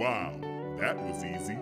Wow, that was easy.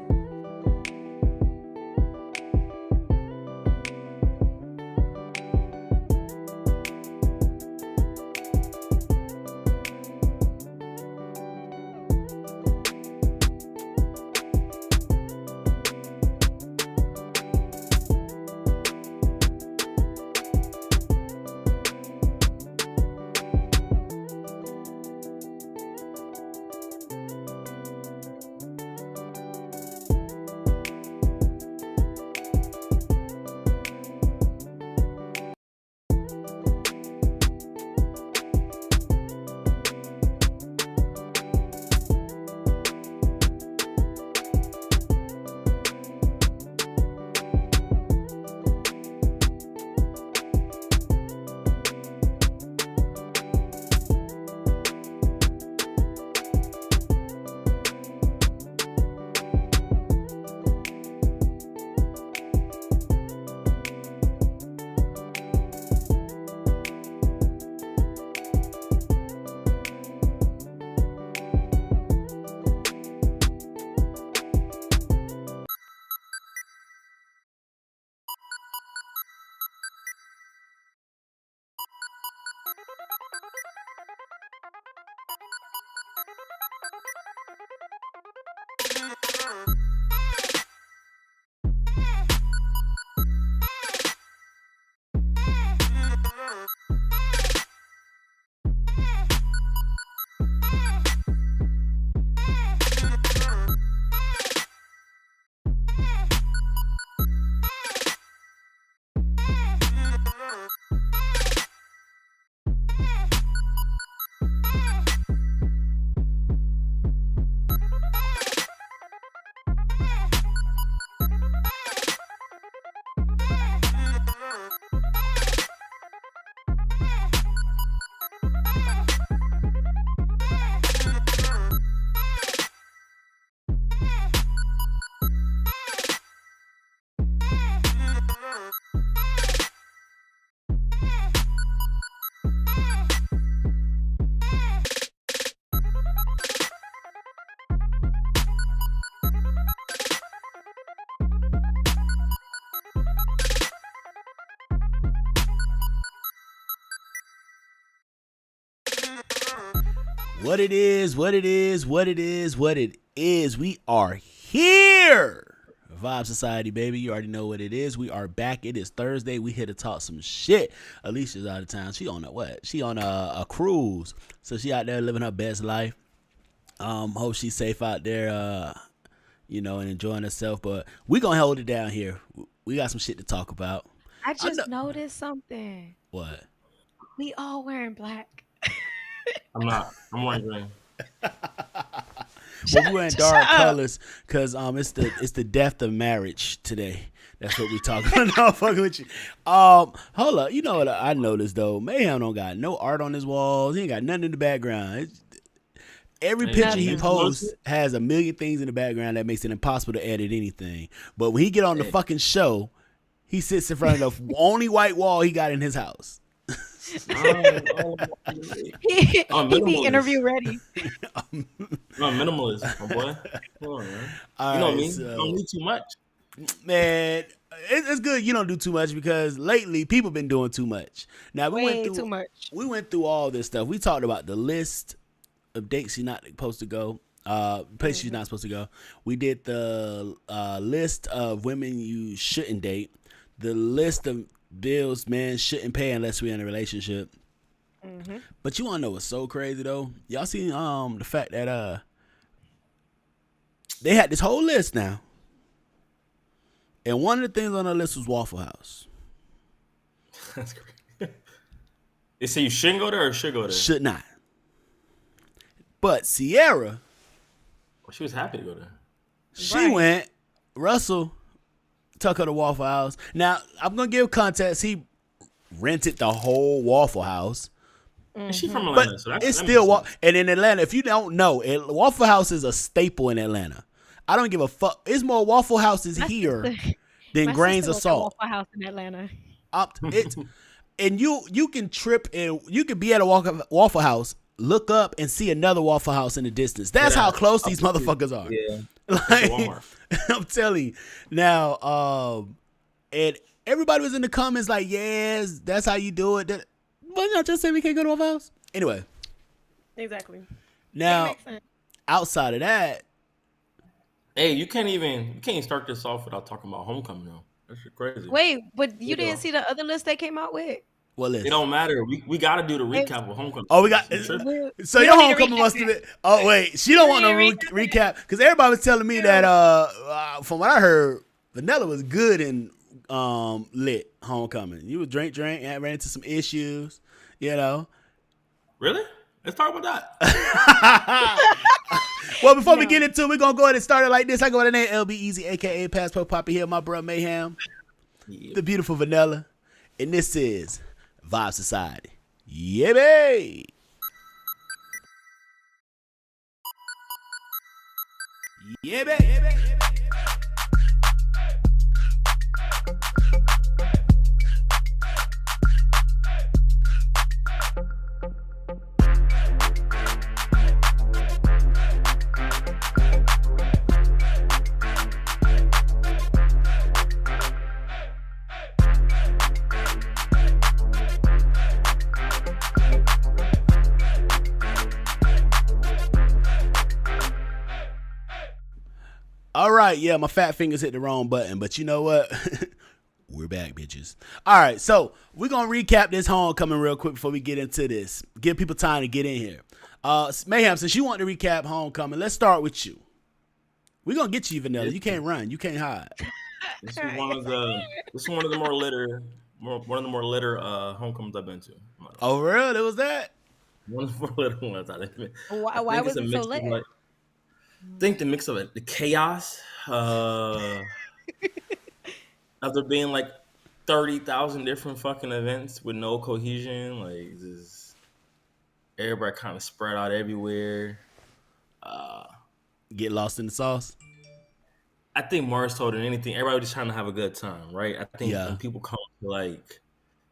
What it is, what it is, what it is, what it is. We are here. Vibe Society, baby. You already know what it is. We are back. It is Thursday. We here to talk some shit. Alicia's out of town. She on a what? She on a cruise. So she out there living her best life. Hope she's safe out there, and enjoying herself. But we gonna hold it down here. We got some shit to talk about. I just noticed something. What? We all wearing black. I'm not. I'm wearing green. Well, we wearing dark colors because it's the death of marriage today. That's what we talking about. No, fucking with you. Hold up. You know what I noticed though? Mayhem don't got no art on his walls. He ain't got nothing in the background. Every picture he posts has a million things in the background that makes it impossible to edit anything. But when he get on the fucking show, he sits in front of the only white wall he got in his house. He be interview ready. I'm minimalist, my boy. Come on, man. You know me. Don't need too much. Man, it's good you don't do too much because lately people been doing too much. Now we went through too much. We went through all this stuff. We talked about the list of dates you're not supposed to go, places you're not supposed to go. We did the list of women you shouldn't date, the list of bills men shouldn't pay unless we're in a relationship. But you want to know what's so crazy though? Y'all seen the fact that they had this whole list now, and one of the things on the list was Waffle House. That's crazy. They say you shouldn't go there or should go there? Should not. But Sierra, she was happy to go there. She went. Russell took her to Waffle House. Now, I'm going to give context. He rented the whole Waffle House. She's from Atlanta. But so it's still, and in Atlanta, if you don't know, Waffle House is a staple in Atlanta. I don't give a fuck. There's more Waffle Houses here than grains of salt. Waffle House in Atlanta. And you can trip and you can be at a Waffle House look up and see another Waffle House in the distance. That's how close these motherfuckers are. Yeah. Like, I'm telling you. Now, and everybody was in the comments like, yes, that's how you do it. Why not just say we can't go to Waffle House? Anyway. Exactly. Now, outside of that. Hey, you can't even start this off without talking about homecoming though. That's crazy. Wait, but you didn't see the other list they came out with? What list? It don't matter. We got to do the recap of homecoming. Oh, we got. So your homecoming must have been. Oh wait, she don't want no recap because everybody was telling me that. From what I heard, Vanilla was good in lit homecoming. You would drink, and ran into some issues. You know. Really? Let's talk about that. Well, before we get into it, we're going to go ahead and start it like this. I go by the name LB Easy, a.k.a. Passport Poppy here, my bro Mayhem, the beautiful Vanilla, and this is Vibe Society. Yeah, babe. Yeah, babe. Yeah, babe. All right, yeah, my fat fingers hit the wrong button, but you know what? We're back, bitches. All right, so we're going to recap this homecoming real quick before we get into this. Give people time to get in here. Mayhem, since you want to recap homecoming, let's start with you. We're going to get you, Vanilla. You can't run. You can't hide. This is one of the more litter homecomings I've been to. Oh, real? It was that? One of the more litter ones I've been. Why was it so lit? I think the mix of it, the chaos, after being like 30,000 different fucking events with no cohesion, like just everybody kind of spread out everywhere. Get lost in the sauce. I think more so than anything, everybody was just trying to have a good time, right? I think when people come, like,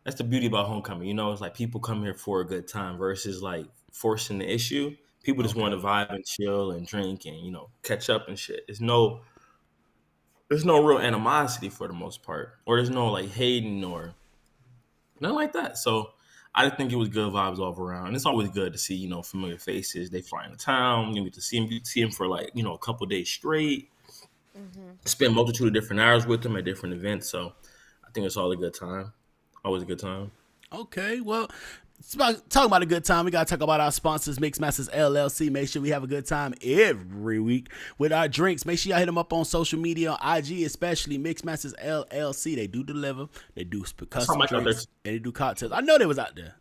that's the beauty about homecoming. You know, it's like people come here for a good time versus like forcing the issue. People just want to vibe and chill and drink and, you know, catch up and shit. There's no real animosity for the most part. Or there's no, like, hating or nothing like that. So I just think it was good vibes all around. And it's always good to see, you know, familiar faces. They fly into town. You get to see them for, like, you know, a couple days straight. Mm-hmm. Spend a multitude of different hours with them at different events. So I think it's all a good time. Always a good time. Okay, well, talking about a good time, we got to talk about our sponsors, Mixmasters LLC. Make sure we have a good time every week with our drinks. Make sure y'all hit them up on social media, on IG, especially Mixmasters LLC. They do deliver. They do custom drinks. And they do cocktails. I know they was out there.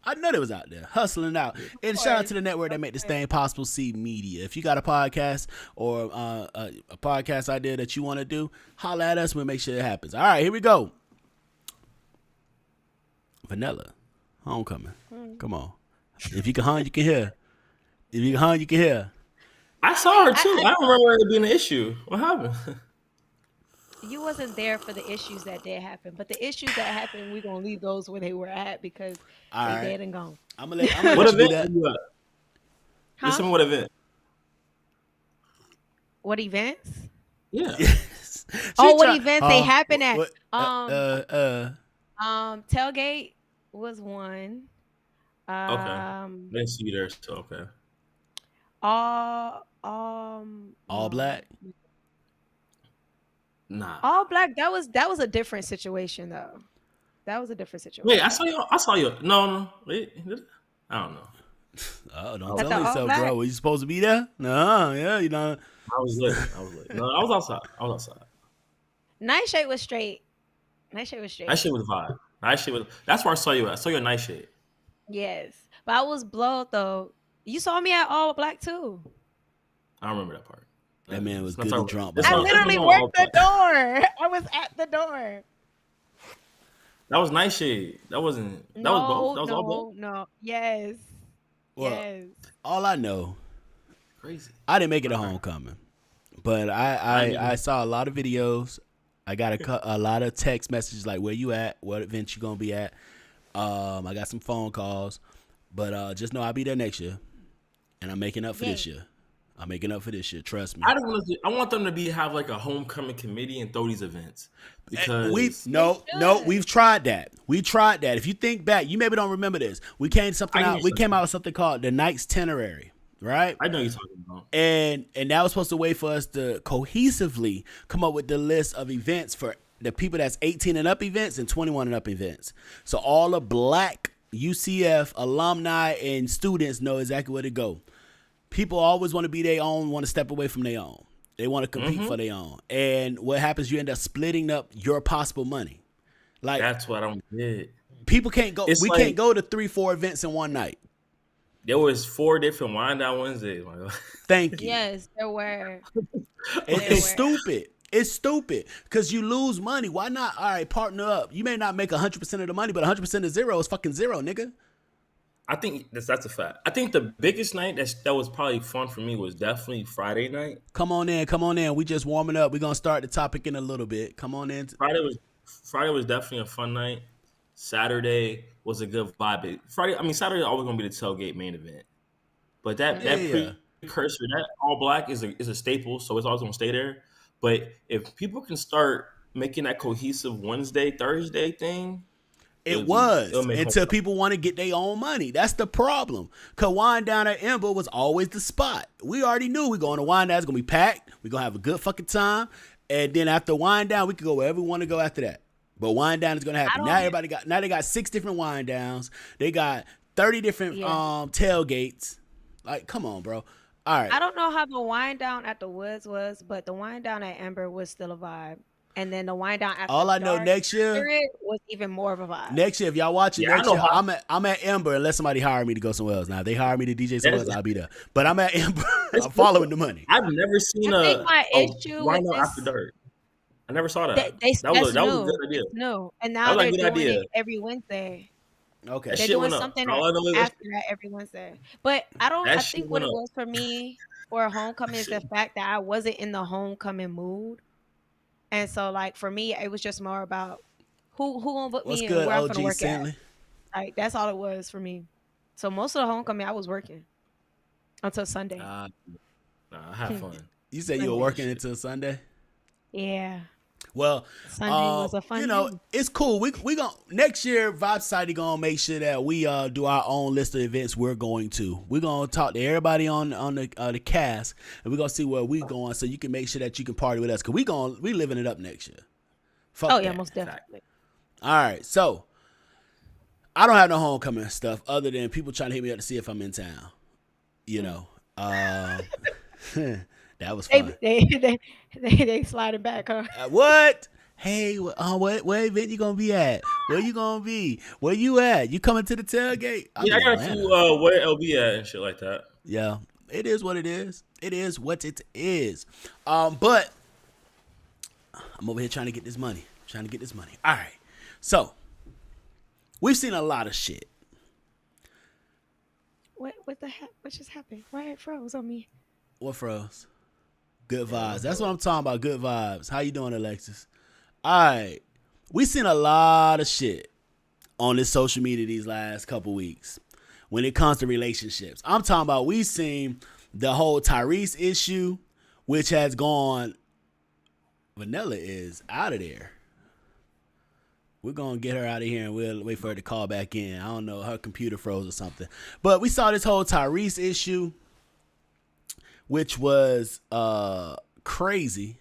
Hustling out. And shout out to the network that made this thing possible, C Media. If you got a podcast or a podcast idea that you want to do, holla at us. We'll make sure it happens. All right, here we go. Vanilla. Homecoming. Come on. If you can hunt, you can hear. If you can hunt, you can hear. I saw her too. I don't remember it being an issue. What happened? You wasn't there for the issues that did happen, but the issues that happened, we're gonna leave those where they were at because they're dead and gone. I'm gonna let you do that. Just tell me what event. What events? Yeah. What events they happen at? Tailgate was one. Okay. Didn't see you there, so okay. All black? Nah. All black. That was a different situation though. That was a different situation. Wait, I saw you. No. Wait. I don't know. Oh, don't tell yourself, bro. Were you supposed to be there? No, yeah, you know. I was lit. No, I was outside. Nightshade was straight. Nightshade was vibe. That's where I saw you at. I saw you at Nightshade. Yes. But I was blowed though. You saw me at All Black too. I don't remember that part. That man was good and drunk. I literally worked the door. I was at the door. That was Nightshade. That was both. That was all both. No. Yes. Well, yes. All I know. Crazy. I didn't make it a homecoming. But I saw a lot of videos. I got a lot of text messages like, where you at? What event you gonna be at? I got some phone calls, but just know I'll be there next year. And I'm making up for this Yay. year. I'm making up for this year. Trust me. I want them to have like a homecoming committee and throw these events because We've tried that. We tried that. If you think back, you maybe don't remember this. We came out with something called the Knight's Itinerary, right? I know you're talking about. And that was supposed to wait for us to cohesively come up with the list of events for the people that's 18 and up events and 21 and up events. So all the black UCF alumni and students know exactly where to go. People always want to be their own, want to step away from their own. They want to compete for their own. And what happens, you end up splitting up your possible money. Like that's what I don't get. People can't go. We can't go to 3-4 events in one night. There was 4 different wind down Wednesdays. Thank you. Yes, there were. It's stupid. It's stupid because you lose money. Why not? All right, partner up. You may not make 100% of the money, but 100% of zero is fucking zero, nigga. I think that's a fact. I think the biggest night that was probably fun for me was definitely Friday night. Come on in. We just warming up. We're gonna start the topic in a little bit. Come on in. Friday was definitely a fun night. Saturday was a good vibe. Saturday always gonna be the tailgate main event. But that precursor, that all black is a staple, so it's always gonna stay there. But if people can start making that cohesive Wednesday, Thursday thing. Until people want to get their own money. That's the problem. Cause Wind Down at Ember was always the spot. We already knew we going to Wind Down. It's gonna be packed. We gonna have a good fucking time. And then after Wind Down, we could go wherever we want to go after that. But Wind Down is gonna happen. Now they got 6 different Wind Downs. They got 30 different tailgates. Like, come on, bro. All right. I don't know how the Wind Down at the Woods was, but the Wind Down at Ember was still a vibe. And then the Wind Down after all I know next year was even more of a vibe. Next year, if y'all watching next year, I'm at Ember unless somebody hire me to go somewhere else. Now, if they hire me to DJ somewhere else, I'll be there. But I'm at Ember. I'm following the money. I've never seen a Wind Down after dark. I never saw that. That was a good idea. No, and now they're doing it every Wednesday. Okay, they're doing something after that every Wednesday. But I think what it was for me for a homecoming is the fact that I wasn't in the homecoming mood. And so, like, for me, it was just more about who gonna book me and where I'm gonna work at. Like, that's all it was for me. So most of the homecoming, I was working until Sunday. I had fun. You said you were working until Sunday? Yeah. Well, Sunday was a fun day. It's cool. We gonna next year, Vibe Society gonna make sure that we do our own list of events we're going to. We're gonna talk to everybody on the cast, and we're gonna see where we going, so you can make sure that you can party with us, cause we living it up next year. Fuck that. Most definitely. All right, so I don't have no homecoming stuff other than people trying to hit me up to see if I'm in town. You know, that was fun. They sliding back, huh? What? Hey, what event you gonna be at? Where you gonna be? Where you at? You coming to the tailgate? I got to where LB at and shit like that. Yeah, it is what it is. It is what it is. But I'm over here trying to get this money. All right. So we've seen a lot of shit. What the heck? What just happened? Why it froze on me? What froze? Good vibes. That's what I'm talking about. Good vibes. How you doing, Alexis? All right. We seen a lot of shit on this social media these last couple weeks when it comes to relationships. I'm talking about we seen the whole Tyrese issue, which has gone. Vanilla is out of there. We're going to get her out of here and we'll wait for her to call back in. I don't know. Her computer froze or something. But we saw this whole Tyrese issue, which was crazy.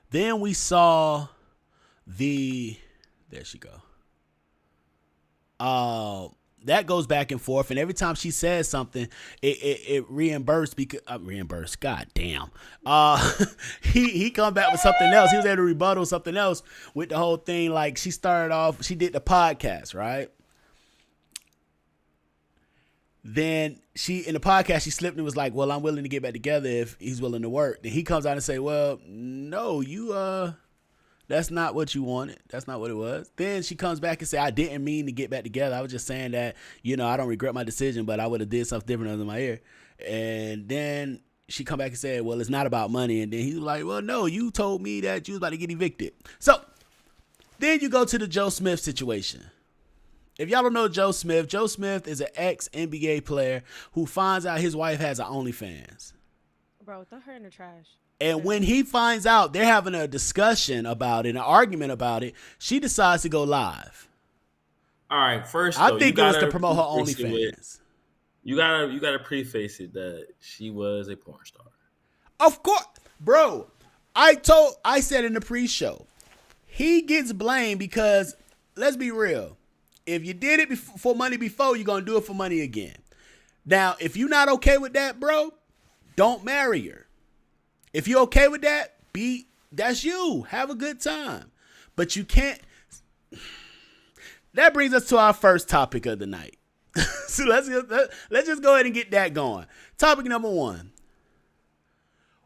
Then we saw there she go. That goes back and forth, and every time she says something, it reimbursed because reimbursed. God damn. He come back with something else. He was able to rebuttal something else with the whole thing. Like she started off, she did the podcast, right? Then in the podcast, she slipped and was like, well, I'm willing to get back together if he's willing to work. Then he comes out and say, well, no, that's not what you wanted. That's not what it was. Then she comes back and say, I didn't mean to get back together. I was just saying that, I don't regret my decision, but I would have did something different under my ear. And then she come back and said, well, it's not about money. And then he was like, well, no, you told me that you was about to get evicted. So then you go to the Joe Smith situation. If y'all don't know Joe Smith is an ex-NBA player who finds out his wife has an OnlyFans. Bro, throw her in the trash. And when he finds out they're having a discussion about it, an argument about it, she decides to go live. All right, first, I think it was to promote her OnlyFans. You gotta preface it that she was a porn star. Of course, bro. I said in the pre-show, he gets blamed because, let's be real, if you did it for money before, you're gonna do it for money again. Now, if you're not okay with that, bro, don't marry her. If you're okay with that, that's you. Have a good time. But you can't. That brings us to our first topic of the night. So let's just go ahead and get that going. Topic number 1.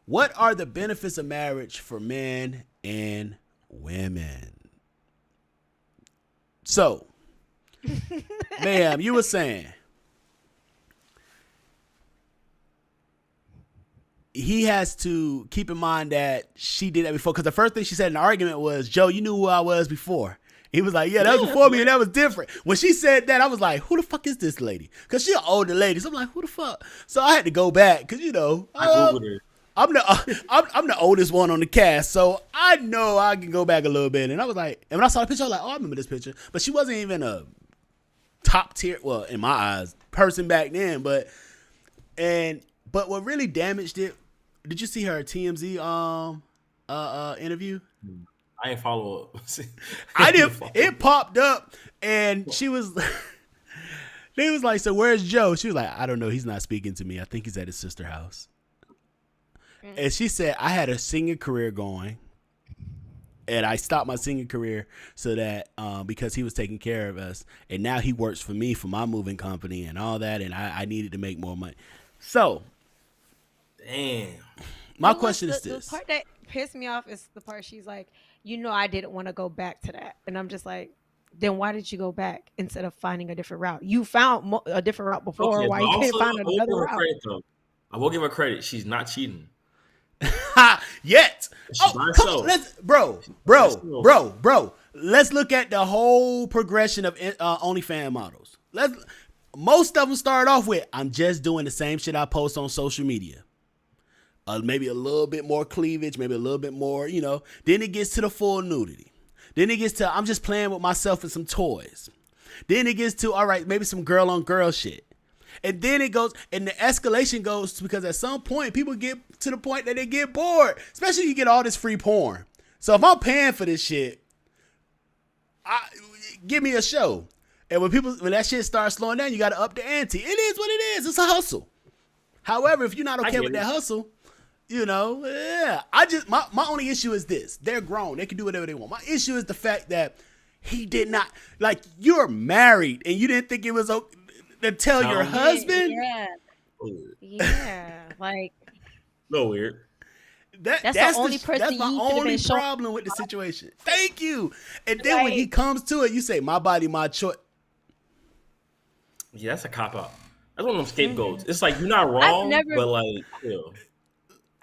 What are the benefits of marriage for men and women? So, ma'am, you were saying he has to keep in mind that she did that before, because the first thing she said in the argument was, Joe, you knew who I was before. He was like, yeah, that was before me, and that was different. When she said that, I was like, who the fuck is this lady? Because she's an older lady. So I'm like, who the fuck? So I had to go back, because, you know, I'm the oldest one on the cast, so I know I can go back a little bit. And I was like, and when I saw the picture, I was like, oh, I remember this picture. But she wasn't even a top tier, well, in my eyes, person back then. But what really damaged it, did you see her TMZ interview? I ain't follow up. I did. It popped up, and she was. They was like, "So where's Joe?" She was like, "I don't know. He's not speaking to me. I think he's at his sister's house." And she said, "I had a singing career going, and I stopped my singing career so that because he was taking care of us, and now he works for me for my moving company and all that, and I needed to make more money." So, damn. My question is this: the part that pissed me off is the part she's like, "You know, I didn't want to go back to that," and I'm just like, then why did you go back instead of finding a different route? You found a different route before. Okay, why you can't find another route? I will give her credit. She's not cheating. Yet. Bro. Let's look at the whole progression of OnlyFans models. Most of them start off with, I'm just doing the same shit I post on social media. Maybe a little bit more cleavage, maybe a little bit more, you know. Then it gets to the full nudity. Then it gets to, I'm just playing with myself and some toys. Then it gets to, all right, maybe some girl on girl shit. And then it goes, and the escalation goes because at some point, people get to the point that they get bored. Especially if you get all this free porn. So if I'm paying for this shit, give me a show. And when that shit starts slowing down, you got to up the ante. It is what it is. It's a hustle. However, if you're not okay with that hustle, you know, yeah. My only issue is this. They're grown. They can do whatever they want. My issue is the fact that he did not, like, you're married and you didn't think it was okay to tell your husband? Yeah. Like. No weird. That's the only person that's my only problem with the situation. Thank you. And then when he comes to it, you say, my body, my choice. Yeah, that's a cop-out. That's one of them scapegoats. It's like, you're not wrong, but like, ew.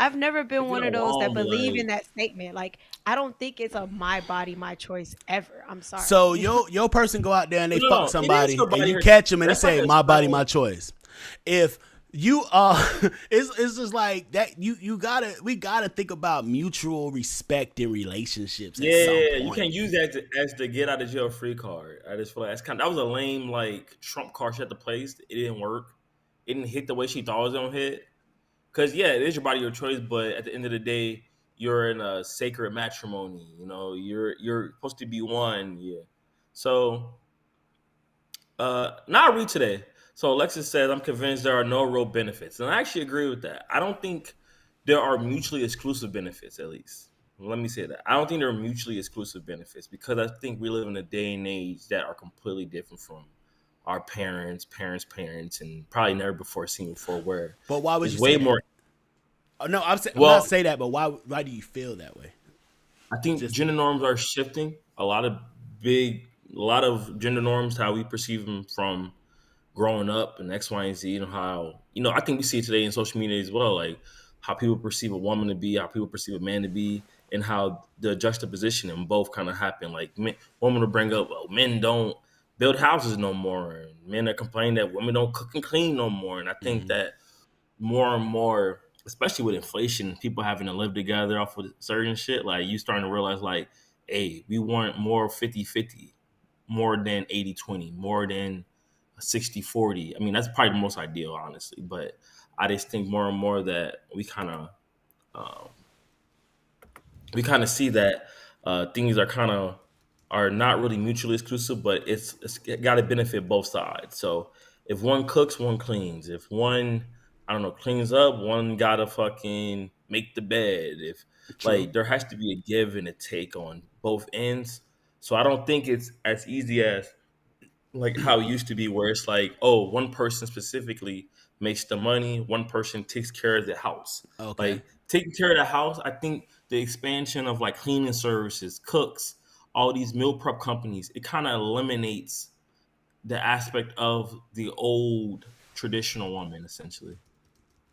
I've never been one of those that believe in that statement. Like, I don't think it's a my body, my choice ever. I'm sorry. So your person go out there and they fuck somebody and you catch them and they say, my body, my choice. If you it's just like that. We gotta think about mutual respect in relationships. Yeah, you can't use that as the get out of jail free card. I just feel like that was a lame like Trump card she had to place. It didn't work. It didn't hit the way she thought it was gonna hit. Because yeah, it is your body, your choice. But at the end of the day, you're in a sacred matrimony. You know, you're supposed to be one. Yeah. So, now I read today. So Alexis says, I'm convinced there are no real benefits. And I actually agree with that. I don't think there are mutually exclusive benefits, at least. Let me say that. I don't think there are mutually exclusive benefits because I think we live in a day and age that are completely different from our parents, and probably never before seen before where. But why would you way say more? Oh, no, I'm not saying that, but why do you feel that way? I think gender norms are shifting. A lot of gender norms, how we perceive them from growing up and X, Y, and Z, and how, I think we see it today in social media as well, like how people perceive a woman to be, how people perceive a man to be, and how the juxtaposition in both kind of happen. Like women will bring up, well, men don't build houses no more. And men are complaining that women don't cook and clean no more. And I think that more and more, especially with inflation, people having to live together off of certain shit, like you starting to realize like, hey, we want more 50-50, more than 80-20, more than 60-40. I mean, that's probably the most ideal, honestly. But I just think more and more that we kind of see that things are not really mutually exclusive, but it's got to benefit both sides. So if one cooks, one cleans. If one, I don't know, cleans up, one gotta fucking make the bed. If like there has to be a give and a take on both ends. So I don't think it's as easy as like how it used to be, where it's like, oh, one person specifically makes the money, one person takes care of the house. Okay. Like taking care of the house, I think the expansion of like cleaning services, cooks, all these meal prep companies, it kind of eliminates the aspect of the old traditional woman, essentially.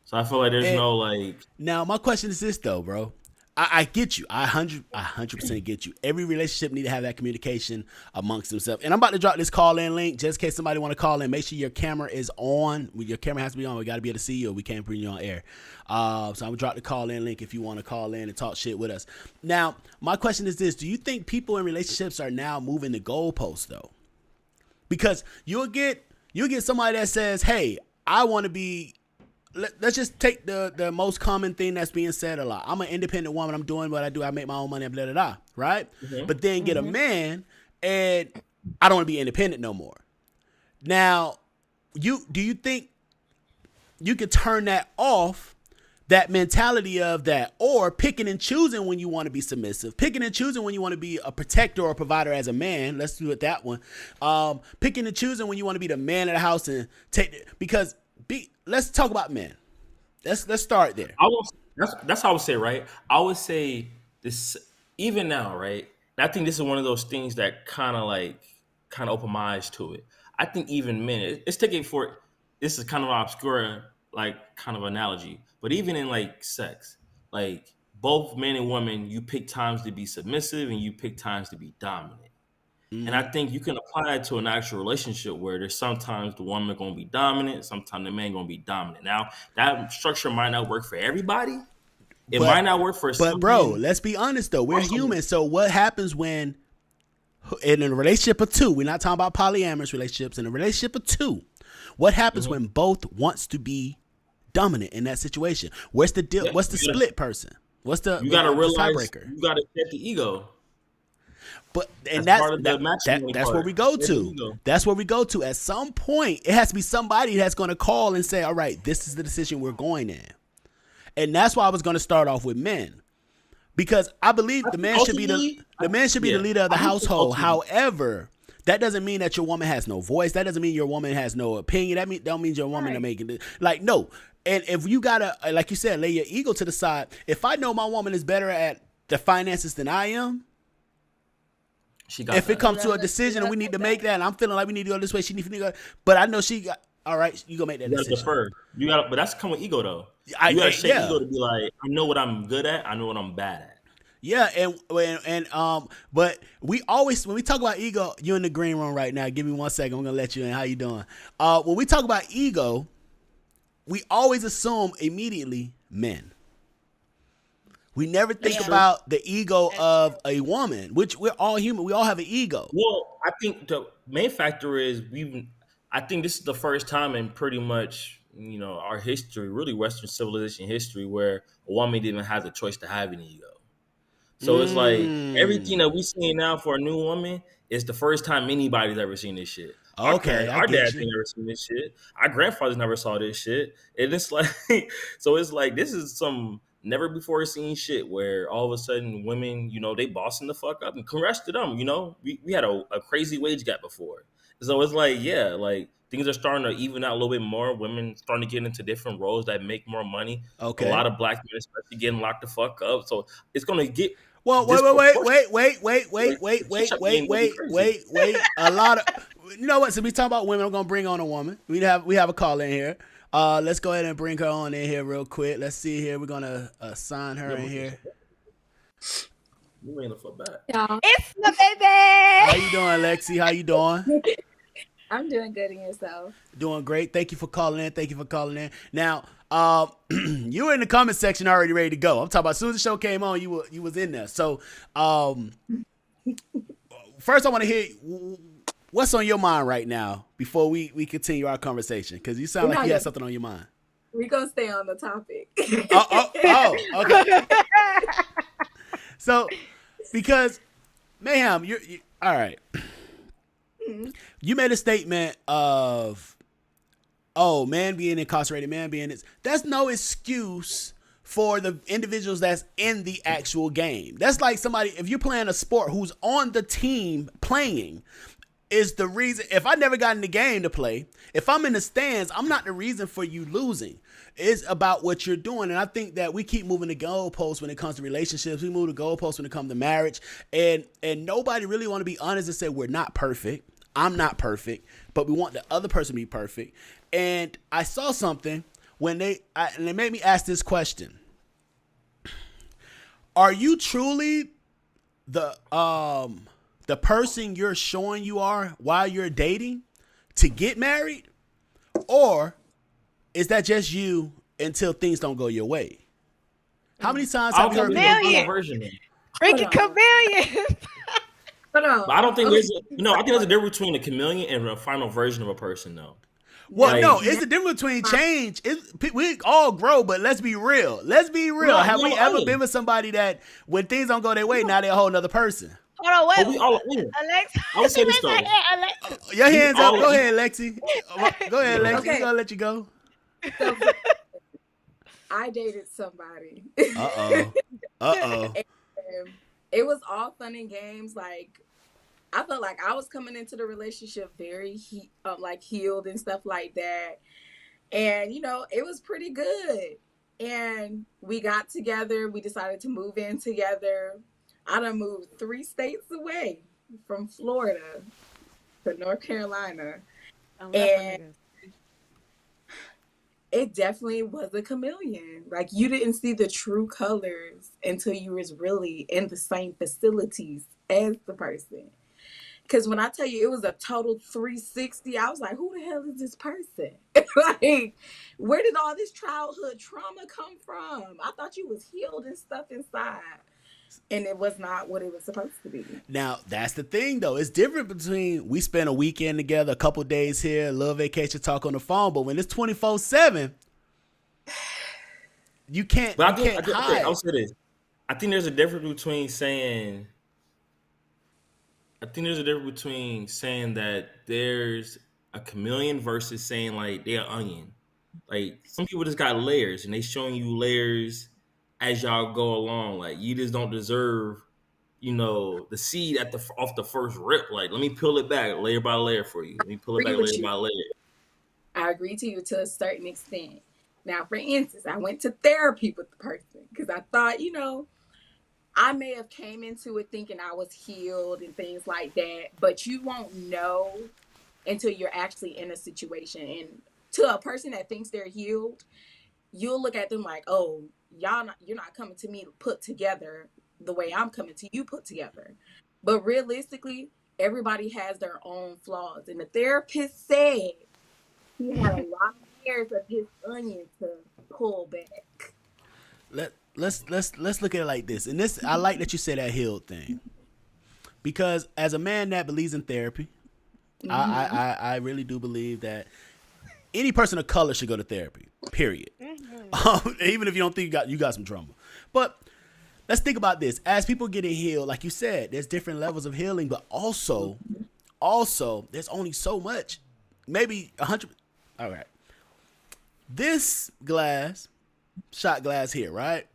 So I feel like there's no like. Now my question is this though, bro. I get you. I 100% get you. Every relationship need to have that communication amongst themselves. And I'm about to drop this call-in link just in case somebody want to call in. Make sure your camera is on. Your camera has to be on. We got to be able to see you or we can't bring you on air. So I'm going to drop the call-in link if you want to call in and talk shit with us. Now, my question is this. Do you think people in relationships are now moving the goalposts, though? Because you'll get somebody that says, hey, I want to be... Let's just take the most common thing that's being said a lot. I'm an independent woman. I'm doing what I do. I make my own money. Blah, blah, blah. Right? Mm-hmm. But then get a man and I don't want to be independent no more. Now, do you think you could turn that off, that mentality of that, or picking and choosing when you want to be submissive, picking and choosing when you want to be a protector or a provider as a man? Let's do it that one. Picking and choosing when you want to be the man of the house and let's talk about men. Let's start there. That's how I would say, right? I would say this even now, right? And I think this is one of those things that kind of open my eyes to it. I think even men, it's taking for this is kind of an obscure like kind of analogy, but even in like sex, like both men and women, you pick times to be submissive and you pick times to be dominant. And I think you can apply it to an actual relationship where there's sometimes the woman going to be dominant, sometimes the man going to be dominant. Now, that structure might not work for everybody. It might not work for some. But, bro, let's be honest, though. We're human. So what happens when, in a relationship of two, we're not talking about polyamorous relationships, in a relationship of two, what happens when both wants to be dominant in that situation? Where's the deal? What's the split person? What's the You got to realize you got to check the ego. But and that's where we go to. That's where we go to. At some point, it has to be somebody that's going to call and say, "All right, this is the decision we're going in." And that's why I was going to start off with men, because I believe the man should be the leader of the household. However, that doesn't mean that your woman has no voice. That doesn't mean your woman has no opinion. That don't mean your woman are making it. Like, no. And if you gotta, like you said, lay your ego to the side. If I know my woman is better at the finances than I am. If it comes to a decision and we need to make that, and I'm feeling like we need to go this way, she needs to go. But I know she got. All right, you go make that decision. You got, but that's come with ego though. You gotta shake ego to be like, I know what I'm good at. I know what I'm bad at. Yeah, but we always, when we talk about ego, you're in the green room right now. Give me 1 second. I'm gonna let you in. How you doing? When we talk about ego, we always assume immediately men. We never think about the ego of a woman, which we're all human. We all have an ego. Well, I think the main factor is I think this is the first time in pretty much, our history, really Western civilization history, where a woman didn't have the choice to have an ego. So it's like everything that we seeing now for a new woman is the first time anybody's ever seen this shit. Okay, our dads ain't never seen this shit. Our grandfathers never saw this shit. And it's like, so it's like, this is some never before seen shit where all of a sudden women, they bossing the fuck up, and congrats to them. We had a crazy wage gap before. So it's like, things are starting to even out a little bit more. Women starting to get into different roles that make more money. Okay. A lot of black men especially getting locked the fuck up. So it's going to get... Well, wait. A lot of... You know what? So we talk about women. I'm going to bring on a woman. We have a call in here. Let's go ahead and bring her on in here real quick. Let's see here. We're going to assign her in here. You ain't the fuck back. It's my baby. How you doing, Lexi? How you doing? I'm doing good in yourself. Doing great. Thank you for calling in. Now, you were in the comment section already ready to go. I'm talking about as soon as the show came on, you was in there. So, first I want to hear what's on your mind right now before we continue our conversation, because you sound like you had something on your mind. We're going to stay on the topic. Okay. So, because, Mayhem, you all right. You made a statement of, man being incarcerated, man being this. That's no excuse for the individuals that's in the actual game. That's like somebody, if you're playing a sport who's on the team playing, is the reason. If I never got in the game to play, if I'm in the stands, I'm not the reason for you losing. It's about what you're doing. And I think that we keep moving the goalposts when it comes to relationships. We move the goalposts when it comes to marriage. And nobody really want to be honest and say we're not perfect. I'm not perfect, but we want the other person to be perfect. And I saw something when they made me ask this question. Are you truly the person you're showing you are while you're dating to get married? Or is that just you until things don't go your way? How many times have you heard chameleon? Freaking chameleon. But I don't think there's I think there's a difference between a chameleon and a final version of a person, though. Well, no, it's the difference between change. We all grow, but let's be real. Have we ever been with somebody that when things don't go their way, now they're a whole nother person? Hold on, wait. Alexa, I would say this though. Your hands up. Go ahead, Lexi. Go ahead, Lexi. Okay. We're gonna let you go. So, I dated somebody. Uh-oh. It was all fun and games. Like, I felt like I was coming into the relationship very healed and stuff like that. And, it was pretty good. And we got together. We decided to move in together. I done moved 3 states away from Florida to North Carolina. And it definitely was a chameleon. Like, you didn't see the true colors until you was really in the same facilities as the person. Because when I tell you it was a total 360, I was like, who the hell is this person? Like, where did all this childhood trauma come from? I thought you was healed and stuff inside. And it was not what it was supposed to be. Now, that's the thing, though. It's different between we spend a weekend together, a couple days here, a little vacation, talk on the phone. But when it's 24/7, you can't hide. I'll say this. I think there's a difference between saying that there's a chameleon versus saying like they're an onion. Like, some people just got layers, and they showing you layers as y'all go along. Like, you just don't deserve, the seed off the first rip. Like, let me peel it back layer by layer for you. Let me peel it back layer by layer. I agree to you to a certain extent. Now, for instance, I went to therapy with the person because I thought, I may have came into it thinking I was healed and things like that, but you won't know until you're actually in a situation. And to a person that thinks they're healed, you'll look at them like, oh, you're not coming to me put together the way I'm coming to you put together. But realistically, everybody has their own flaws. And the therapist said he had a lot of years of his onion to pull back. Let's look at it like this. And this, I like that you say that healed thing, because as a man that believes in therapy, I really do believe that any person of color should go to therapy. Period. Even if you don't think you got some trauma. But let's think about this. As people getting healed, like you said, there's different levels of healing, but also there's only so much. Maybe 100. All right. This shot glass here, right?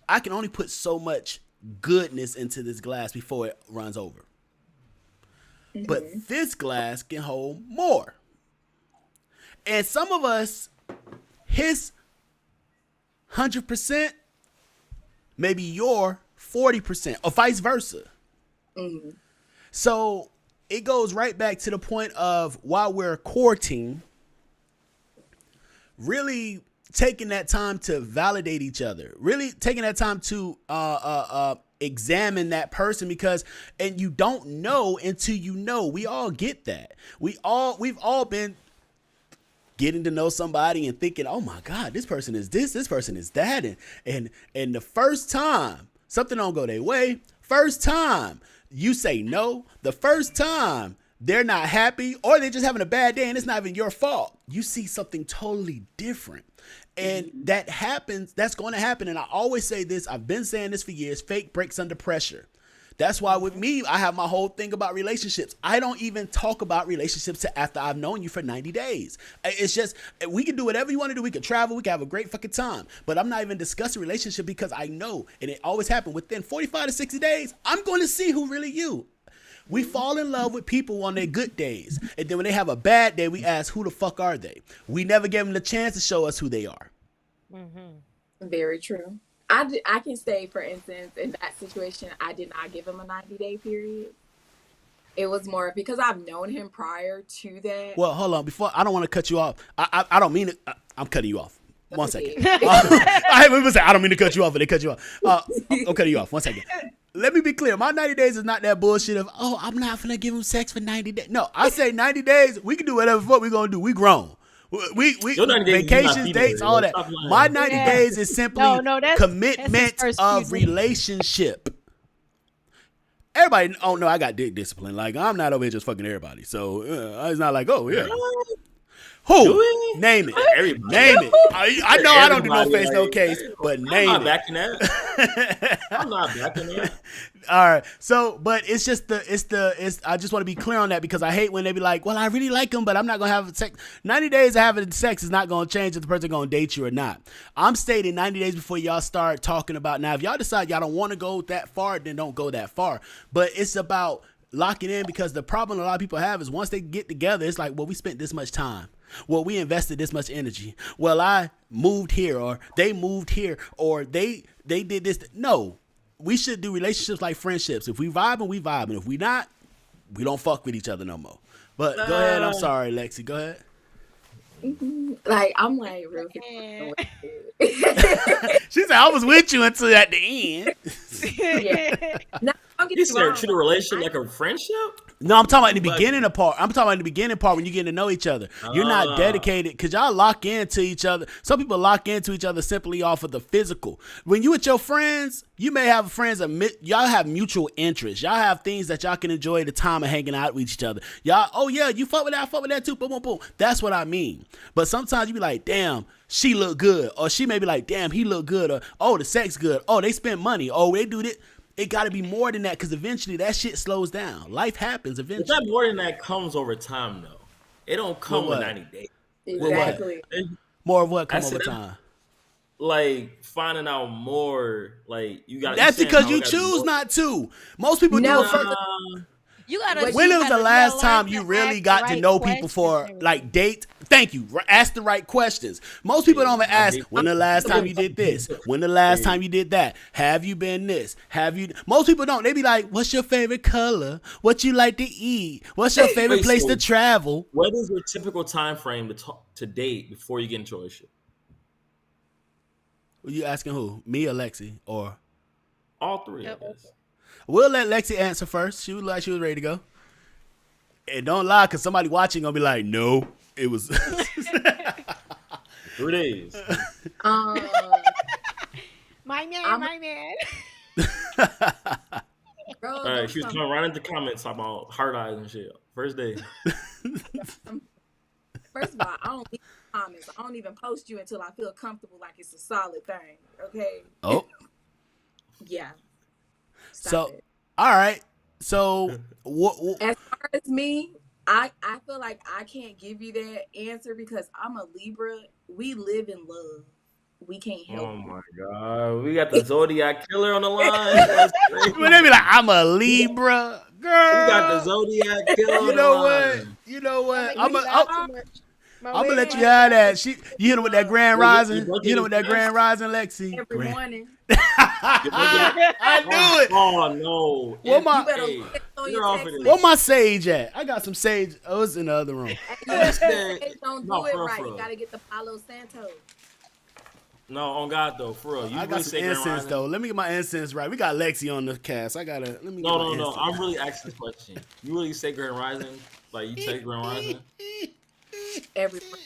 I can only put so much goodness into this glass before it runs over. But this glass can hold more. And some of us, his 100%, maybe your 40%, or vice versa. So it goes right back to the point of, while we're courting, really taking that time to validate each other, really taking that time to examine that person and you don't know until you know. We all get that. We've all been getting to know somebody and thinking, oh my God, this person is this person is that. And the first time something don't go their way, first time you say no, the first time they're not happy or they're just having a bad day and it's not even your fault, you see something totally different. And that happens, that's going to happen. And I always say this, I've been saying this for years, fake breaks under pressure. That's why with me, I have my whole thing about relationships. I don't even talk about relationships till after I've known you for 90 days. It's just, we can do whatever you want to do. We can travel. We can have a great fucking time. But I'm not even discussing relationship because I know, and it always happens, within 45 to 60 days, I'm going to see who really you. We fall in love with people on their good days. And then when they have a bad day, we ask, who the fuck are they? We never gave them the chance to show us who they are. Mm-hmm. Very true. I can say, for instance, in that situation, I did not give him a 90-day period. It was more because I've known him prior to that. Well, hold on. Before, I don't want to cut you off. I don't mean it. I'm cutting you off. 1 second. I don't mean to cut you off, but they cut you off. I'm cutting you off. 1 second. Let me be clear. My 90 days is not that bullshit of, I'm not going to give him sex for 90 days. No, I say 90 days, we can do whatever fuck we going to do. We grown. We vacations, dates, all that. My 90 days is simply commitment of relationship. Everybody, no, I got dick discipline. Like, I'm not over here just fucking everybody. So it's not like, oh, yeah. Who? Name it. Everybody. Name it. I know I don't do no face, no case, but name it. I'm not backing that. I'm not backing that. All right. So, but it's just I just want to be clear on that because I hate when they be like, well, I really like him, but I'm not going to have sex. 90 days of having sex is not going to change if the person going to date you or not. I'm stating 90 days before y'all start talking about, now, if y'all decide y'all don't want to go that far, then don't go that far. But it's about locking in because the problem a lot of people have is once they get together, it's like, well, we spent this much time. Well, we invested this much energy. Well, I moved here or they moved here or they did this. No, we should do relationships like friendships. If we vibing, we vibing. If we not, we don't fuck with each other no more. But go ahead. I'm sorry, Lexi. Go ahead. Like, I'm like, real. She said, I was with you until at the end. Yeah. No, you said treat a relationship like a friendship? No, I'm talking about the beginning part. I'm talking about the beginning part when you get to know each other. You're not dedicated because y'all lock into each other. Some people lock into each other simply off of the physical. When you with your friends, you may have friends that y'all have mutual interests. Y'all have things that y'all can enjoy the time of hanging out with each other. Y'all, oh yeah, you fuck with that, I fuck with that too. Boom, boom, boom. That's what I mean. But sometimes you be like, damn, she look good. Or she may be like, damn, he look good. Or, oh, the sex good. Oh, they spend money. Oh, they do this. It got to be more than that because eventually that shit slows down. Life happens eventually. But that more than that comes over time, though. It don't come with 90 days. Exactly. More of what come over time? Like finding out more. Like you got. That's because you choose not to. Most people do it first. You gotta. When was the last time you really got to know people for like date? Thank you. Ask the right questions. Most people don't even ask, when the last time you did this? When the last time you did that? Have you been this? Have you? Most people don't. They be like, what's your favorite color? What you like to eat? What's your favorite place to travel? What is your typical time frame to date before you get into a relationship? Are you asking who? Me or Lexi? Or all three of us? We'll let Lexi answer first. She was like she was ready to go. And don't lie, because somebody watching gonna be like, no, it was 3 days. My man. Bro, all right, she was coming right into comments about hard eyes and shit. First day. First of all, I don't leave comments. I don't even post you until I feel comfortable, like it's a solid thing. Okay. Oh. Yeah. So, all right. So, as far as me, I feel like I can't give you that answer because I'm a Libra. We live in love. We can't help. Oh my God, we got the Zodiac killer on the line. When they be like, I'm a Libra, girl. We got the Zodiac killer. You know what? You know what? I'm gonna let you have that. You hit him with that Grand Rising. You hit him with that Grand Rising, Lexi. Every morning. I knew it. Oh no! Where my sage at? I got some sage. Oh, it's in the other room. Don't do it right. You gotta get the Palo Santo. No, on God though, for real. You I really got some incense though. Let me get my incense right. We got Lexi on the cast. Let me. No. I'm really asking this question. You really say Grand Rising? Like you take Grand Rising? Everyone.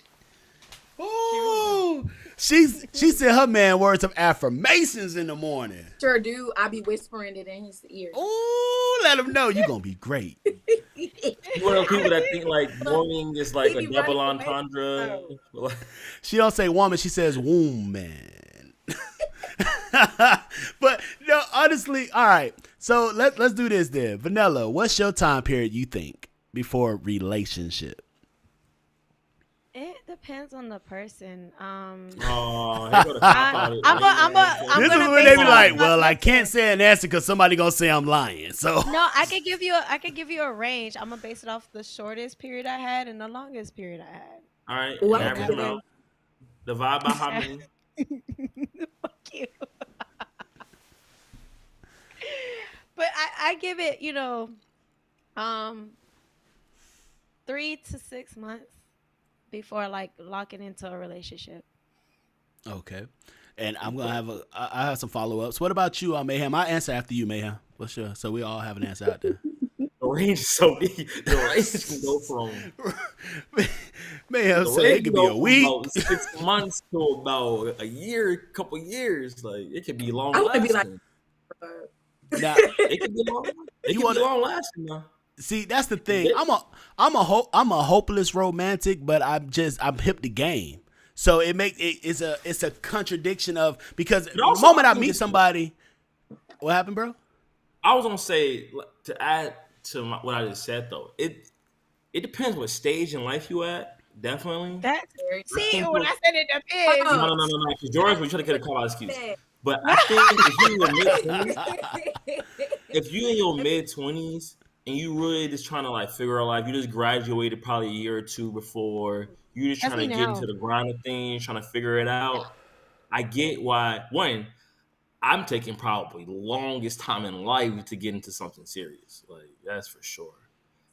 Oh, she said her man words of affirmations in the morning. Sure do. I be whispering it in his ear. Oh, let him know you gonna be great. You one of those people that think like morning is like a double entendre. She don't say woman, she says woman. But no, honestly, all right. So let's do this then. Vanilla, what's your time period you think before relationship? It depends on the person. I'm This is when they be like, well, I can't say an answer because somebody gonna say I'm lying. So no, I could give you a range. I'm gonna base it off the shortest period I had and the longest period I had. All right, average amount. Divide by how many? Fuck you. But I give it, 3 to 6 months before like locking into a relationship. okay. And I'm gonna I have some follow-ups. What about you, Mayhem? I answer after you, Mayhem. What's your so we all have an answer out there. The range is so big. The range can go from Mayhem said it could be a week, about 6 months to about a year, couple years. Like it could be long I lasting. would be like, now, it could be long. It could be long lasting now. see, that's the thing. I'm a hopeless romantic, but I'm hip to game. So it's a contradiction of because the moment I meet somebody, what happened, bro? I was gonna say to add to what I just said though. It depends what stage in life you at. Definitely. That's see when I said it depends. No. Because George, we trying to get a call out excuse. But I think if you in your mid 20s and you really just trying to like figure out life, you just graduated probably a year or two before, you just trying to get into the grind of things, trying to figure it out. I get why. One, I'm taking probably the longest time in life to get into something serious. Like that's for sure.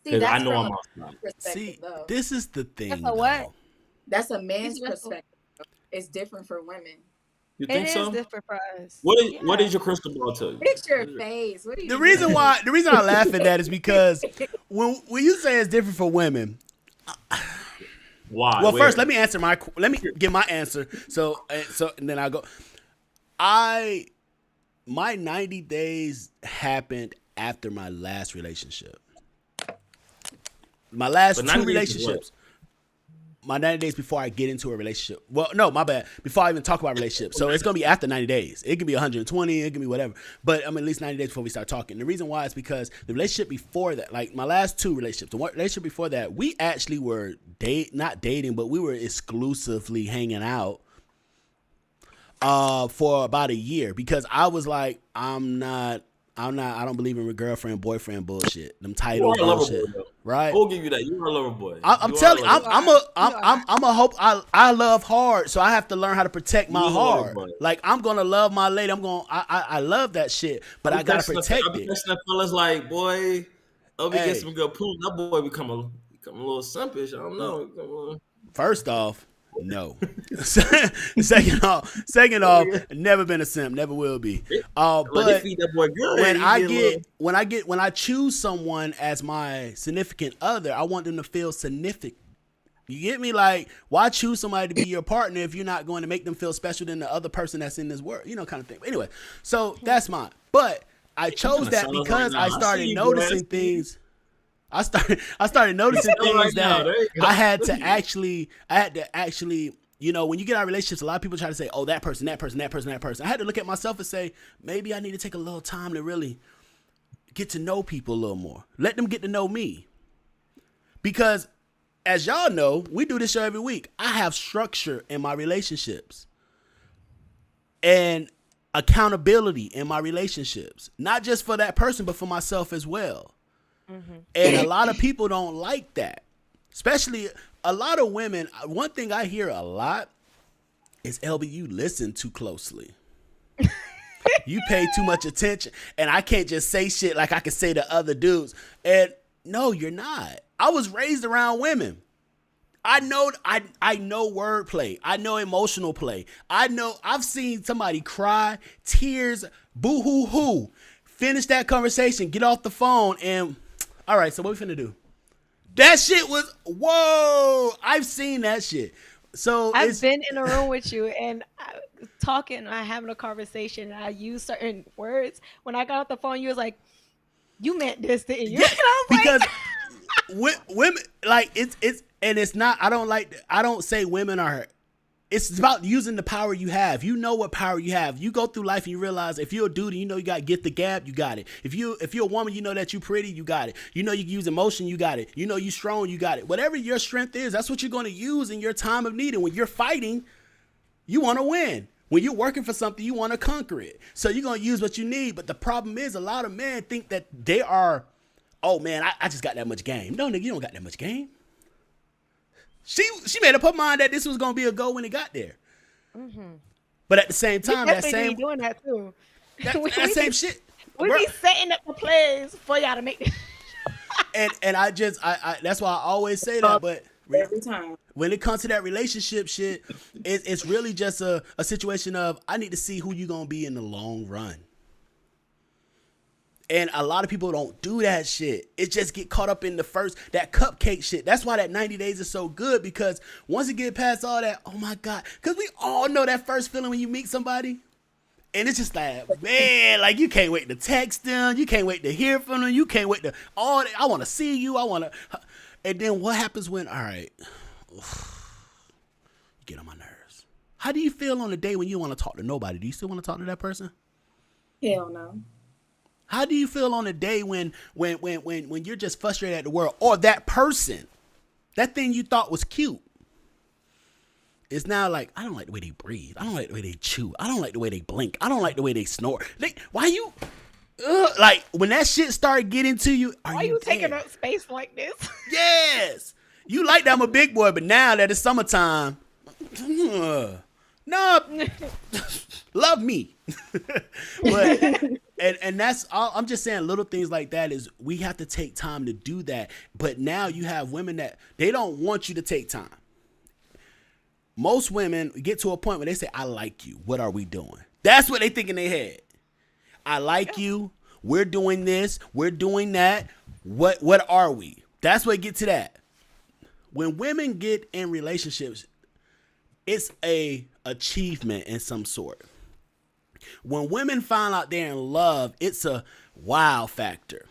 Because I know I'm outside. See, this is the thing. That's a what? That's a man's perspective. It's different for women. You think so? It is different for us. What is your crystal ball tell you? Fix your face. What are you The reason I laugh at that is because when you say it's different for women. Why? Well, first let me give my answer. So and then I go. My 90 days happened after my last relationship. My last two relationships. My 90 days before I get into a relationship. Well, no, my bad. Before I even talk about relationships. So it's going to be after 90 days. It can be 120. It can be whatever. But I mean, at least 90 days before we start talking. The reason why is because the relationship before that, like my last two relationships, the one relationship before that, we actually were not dating, but we were exclusively hanging out for about a year because I was like, I don't believe in girlfriend, boyfriend bullshit. Them titles bullshit. Right? We'll give you that. You are a lover boy. I'm telling you, I'm a hope. I love hard, so I have to learn how to protect my heart. Like I'm gonna love my lady. I love that shit, but I gotta protect it. That fella's like, boy, get some good poop. That boy become a little simpish. I don't know. First off, no. Second off, never been a simp, never will be. But when I choose someone as my significant other, I want them to feel significant. You get me? Like, why choose somebody to be your partner if you're not going to make them feel special than the other person that's in this world? Kind of thing. Anyway, so that's mine. But I chose that because I started noticing things. I started noticing things that I had to actually, when you get out of relationships, a lot of people try to say, oh, that person. I had to look at myself and say, maybe I need to take a little time to really get to know people a little more. Let them get to know me. Because as y'all know, we do this show every week. I have structure in my relationships and accountability in my relationships, not just for that person, but for myself as well. Mm-hmm. And a lot of people don't like that, especially a lot of women. One thing I hear a lot is, LB, you listen too closely. You pay too much attention. And I can't just say shit like I can say to other dudes. And no, you're not. I was raised around women. I know wordplay. I know emotional play. I've seen somebody cry, tears, boo hoo hoo. Finish that conversation, get off the phone, and all right, so what we finna do? That shit was, whoa, I've seen that shit. So I've been in a room with you and talking, having a conversation, and I use certain words. When I got off the phone, you was like, you meant this, didn't you? Yeah, because women, like, it's and it's not, I don't say women are, it's about using the power you have. You know what power you have. You go through life and you realize if you're a dude and you know you got to get the gab, you got it. If you're a woman, you know that you pretty, you got it. You know you can use emotion, you got it. You know you strong, you got it. Whatever your strength is, that's what you're going to use in your time of need. And when you're fighting, you want to win. When you're working for something, you want to conquer it. So you're going to use what you need. But the problem is a lot of men think that they are, oh man, I just got that much game. No, nigga, you don't got that much game. She made up her mind that this was gonna be a go when it got there. Mm-hmm. But at the same time, that same doing that too. That same shit. We be setting up the plays for y'all to make this. and I that's why I always say that. But every time when it comes to that relationship shit, it's really just a situation of I need to see who you gonna be in the long run. And a lot of people don't do that shit. It just get caught up in that cupcake shit. That's why that 90 days is so good, because once you get past all that, oh my God, because we all know that first feeling when you meet somebody. And it's just like, man, like you can't wait to text them. You can't wait to hear from them. You can't wait to, I want to see you. And then what happens when, all right, you get on my nerves. How do you feel on the day when you want to talk to nobody? Do you still want to talk to that person? Hell no. How do you feel on a day when you're just frustrated at the world, or that person, that thing you thought was cute, is now like, I don't like the way they breathe. I don't like the way they chew. I don't like the way they blink. I don't like the way they snore. Why you, like when that shit started getting to you, why you taking up space like this? Yes. You like that I'm a big boy, but now that it's summertime, no, love me. But and that's all. I'm just saying little things like that is we have to take time to do that. But now you have women that they don't want you to take time. Most women get to a point where they say, I like you. What are we doing? That's what they think in their head. I like you. We're doing this. We're doing that. What are we? That's what get to that. When women get in relationships, it's a achievement in some sort. When women find out they're in love, it's a wow factor.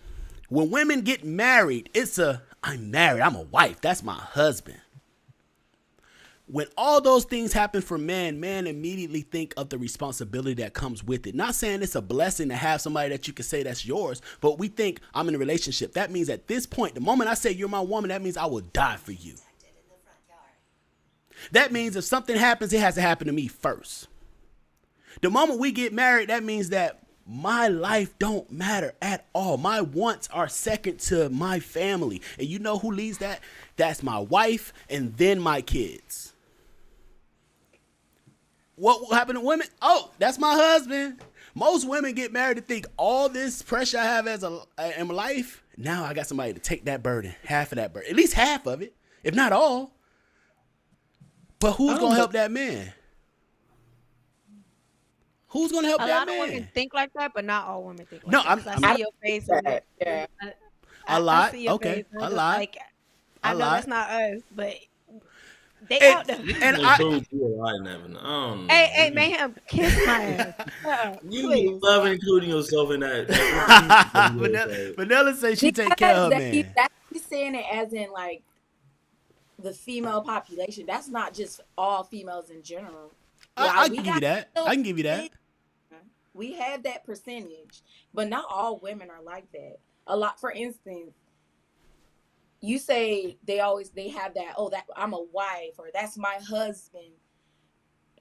When women get married, it's I'm married, I'm a wife, that's my husband. When all those things happen for men immediately think of the responsibility that comes with it. Not saying it's a blessing to have somebody that you can say that's yours, but we think I'm in a relationship. That means at this point, the moment I say you're my woman, that means I will die for you. That means if something happens, it has to happen to me first. The moment we get married, that means that my life don't matter at all. My wants are second to my family. And you know who leads that? That's my wife and then my kids. What will happen to women? Oh, that's my husband. Most women get married to think all this pressure I have in my life, now I got somebody to take that burden, half of that burden, at least half of it, if not all. But who's going to help that man? Who's going to help that man? A lot of women think like that, but not all women think like that. I see your face. Yeah. A lot? Okay. A lot. Like, I know that's not us, but they out there. And Hey, man, kiss my ass. You love including yourself in that. Vanilla says she take care of her man. He's saying it as in like the female population. That's not just all females in general. I can give you that. I can give you that. We have that percentage, but not all women are like that. A lot, for instance, you say they have that, oh, that I'm a wife or that's my husband.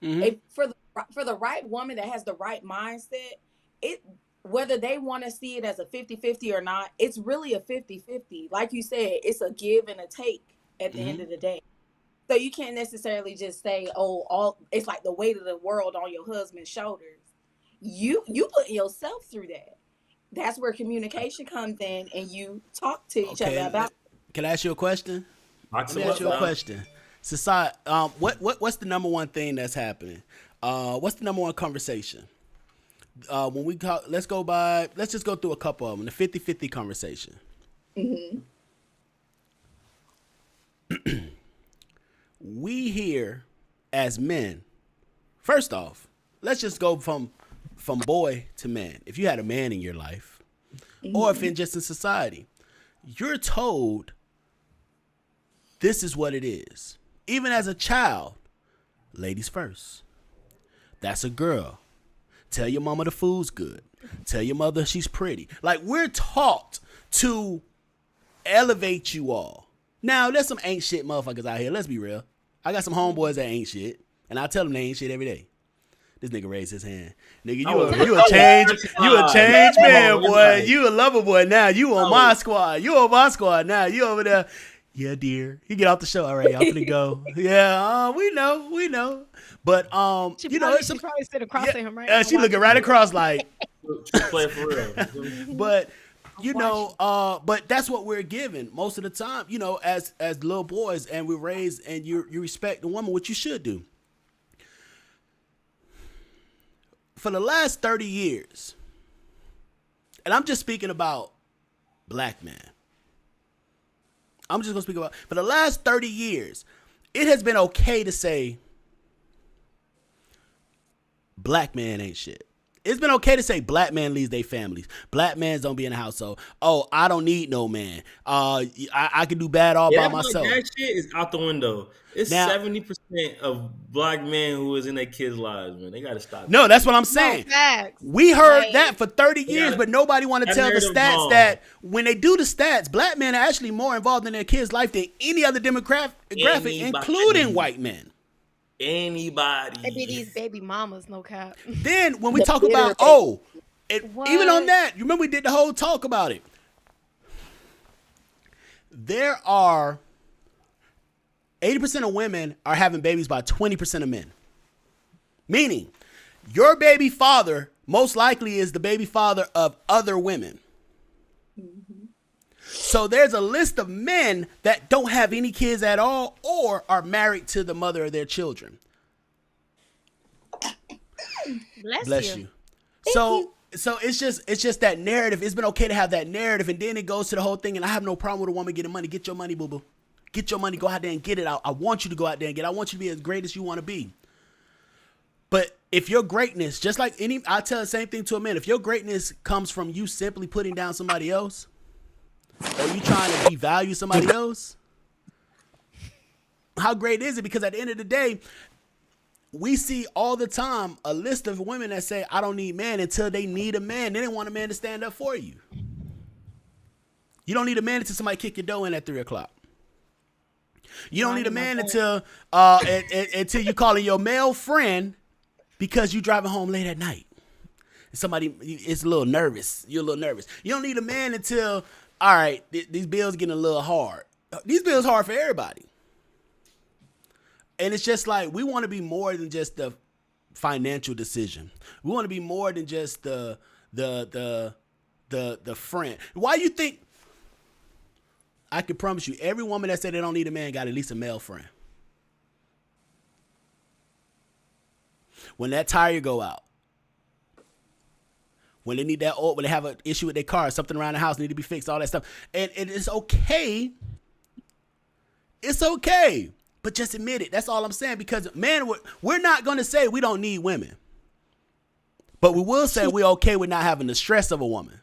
Mm-hmm. For the right woman that has the right mindset, whether they want to see it as a 50-50 or not, it's really a 50-50. Like you said, it's a give and a take at the end of the day. So you can't necessarily just say, oh, it's like the weight of the world on your husband's shoulders. You put yourself through that. That's where communication comes in and you talk to each other about it. Can I ask you a question? Let me ask you a question. society. What's the number one thing that's happening? What's the number one conversation? When we talk, let's just go through a couple of them. The 50-50 conversation. Mm-hmm. We here as men. First off, let's just go from boy to man. If you had a man in your life, or if in just in society, you're told this is what it is. Even as a child, ladies first. That's a girl. Tell your mama the food's good. Tell your mother she's pretty. Like, we're taught to elevate you all. Now, there's some ain't shit motherfuckers out here. Let's be real. I got some homeboys that ain't shit, and I tell them they ain't shit every day. This nigga raised his hand. Nigga, you a change man, boy. You a lover boy now. You on my squad. You on my squad now. You over there. Yeah, dear. You get off the show. All right, I'm gonna go. Yeah, we know. But she probably sit across to him right now. She looking right across like play for real. But but that's what we're given most of the time, as little boys, and we're raised, and you respect the woman, which you should do. For the last 30 years, and I'm just speaking about black men. I'm just going to speak about, for the last 30 years, it has been okay to say black man ain't shit. It's been okay to say black man leaves their families. Black mans don't be in the household. Oh, I don't need no man. I can do bad all by myself. That shit is out the window. It's 70% of black men who is in their kids' lives, man. They got to stop. No, that's what I'm saying. No, we heard that for 30 years, but nobody want to tell the stats that when they do the stats, black men are actually more involved in their kids' life than any other demographic, including white men. Anybody. It be these baby mamas, no cap. Then when we talk about, even on that, you remember we did the whole talk about it. There are 80% of women are having babies by 20% of men. Meaning, your baby father most likely is the baby father of other women. Mm-hmm. So there's a list of men that don't have any kids at all or are married to the mother of their children. Bless you. So it's just that narrative. It's been okay to have that narrative, and then it goes to the whole thing, and I have no problem with a woman getting money. Get your money, boo-boo. Get your money. Go out there and get it out. I want you to go out there and get it. I want you to be as great as you want to be. But if your greatness, just like I tell the same thing to a man, if your greatness comes from you simply putting down somebody else, or you trying to devalue somebody else, how great is it? Because at the end of the day, we see all the time a list of women that say, I don't need man, until they need a man. They didn't want a man to stand up for you. You don't need a man until somebody kick your door in at 3:00. You don't need a man until you calling your male friend because you driving home late at night. Somebody is a little nervous. You're a little nervous. You don't need a man until, all right, these bills getting a little hard. These bills hard for everybody. And it's just like, we want to be more than just the financial decision. We want to be more than just the friend. Why you think? I can promise you, every woman that said they don't need a man got at least a male friend. When that tire go out, when they need that oil, when they have an issue with their car, something around the house need to be fixed, all that stuff. And it's okay. It's okay. But just admit it. That's all I'm saying. Because, man, we're not going to say we don't need women. But we will say we're okay with not having the stress of a woman.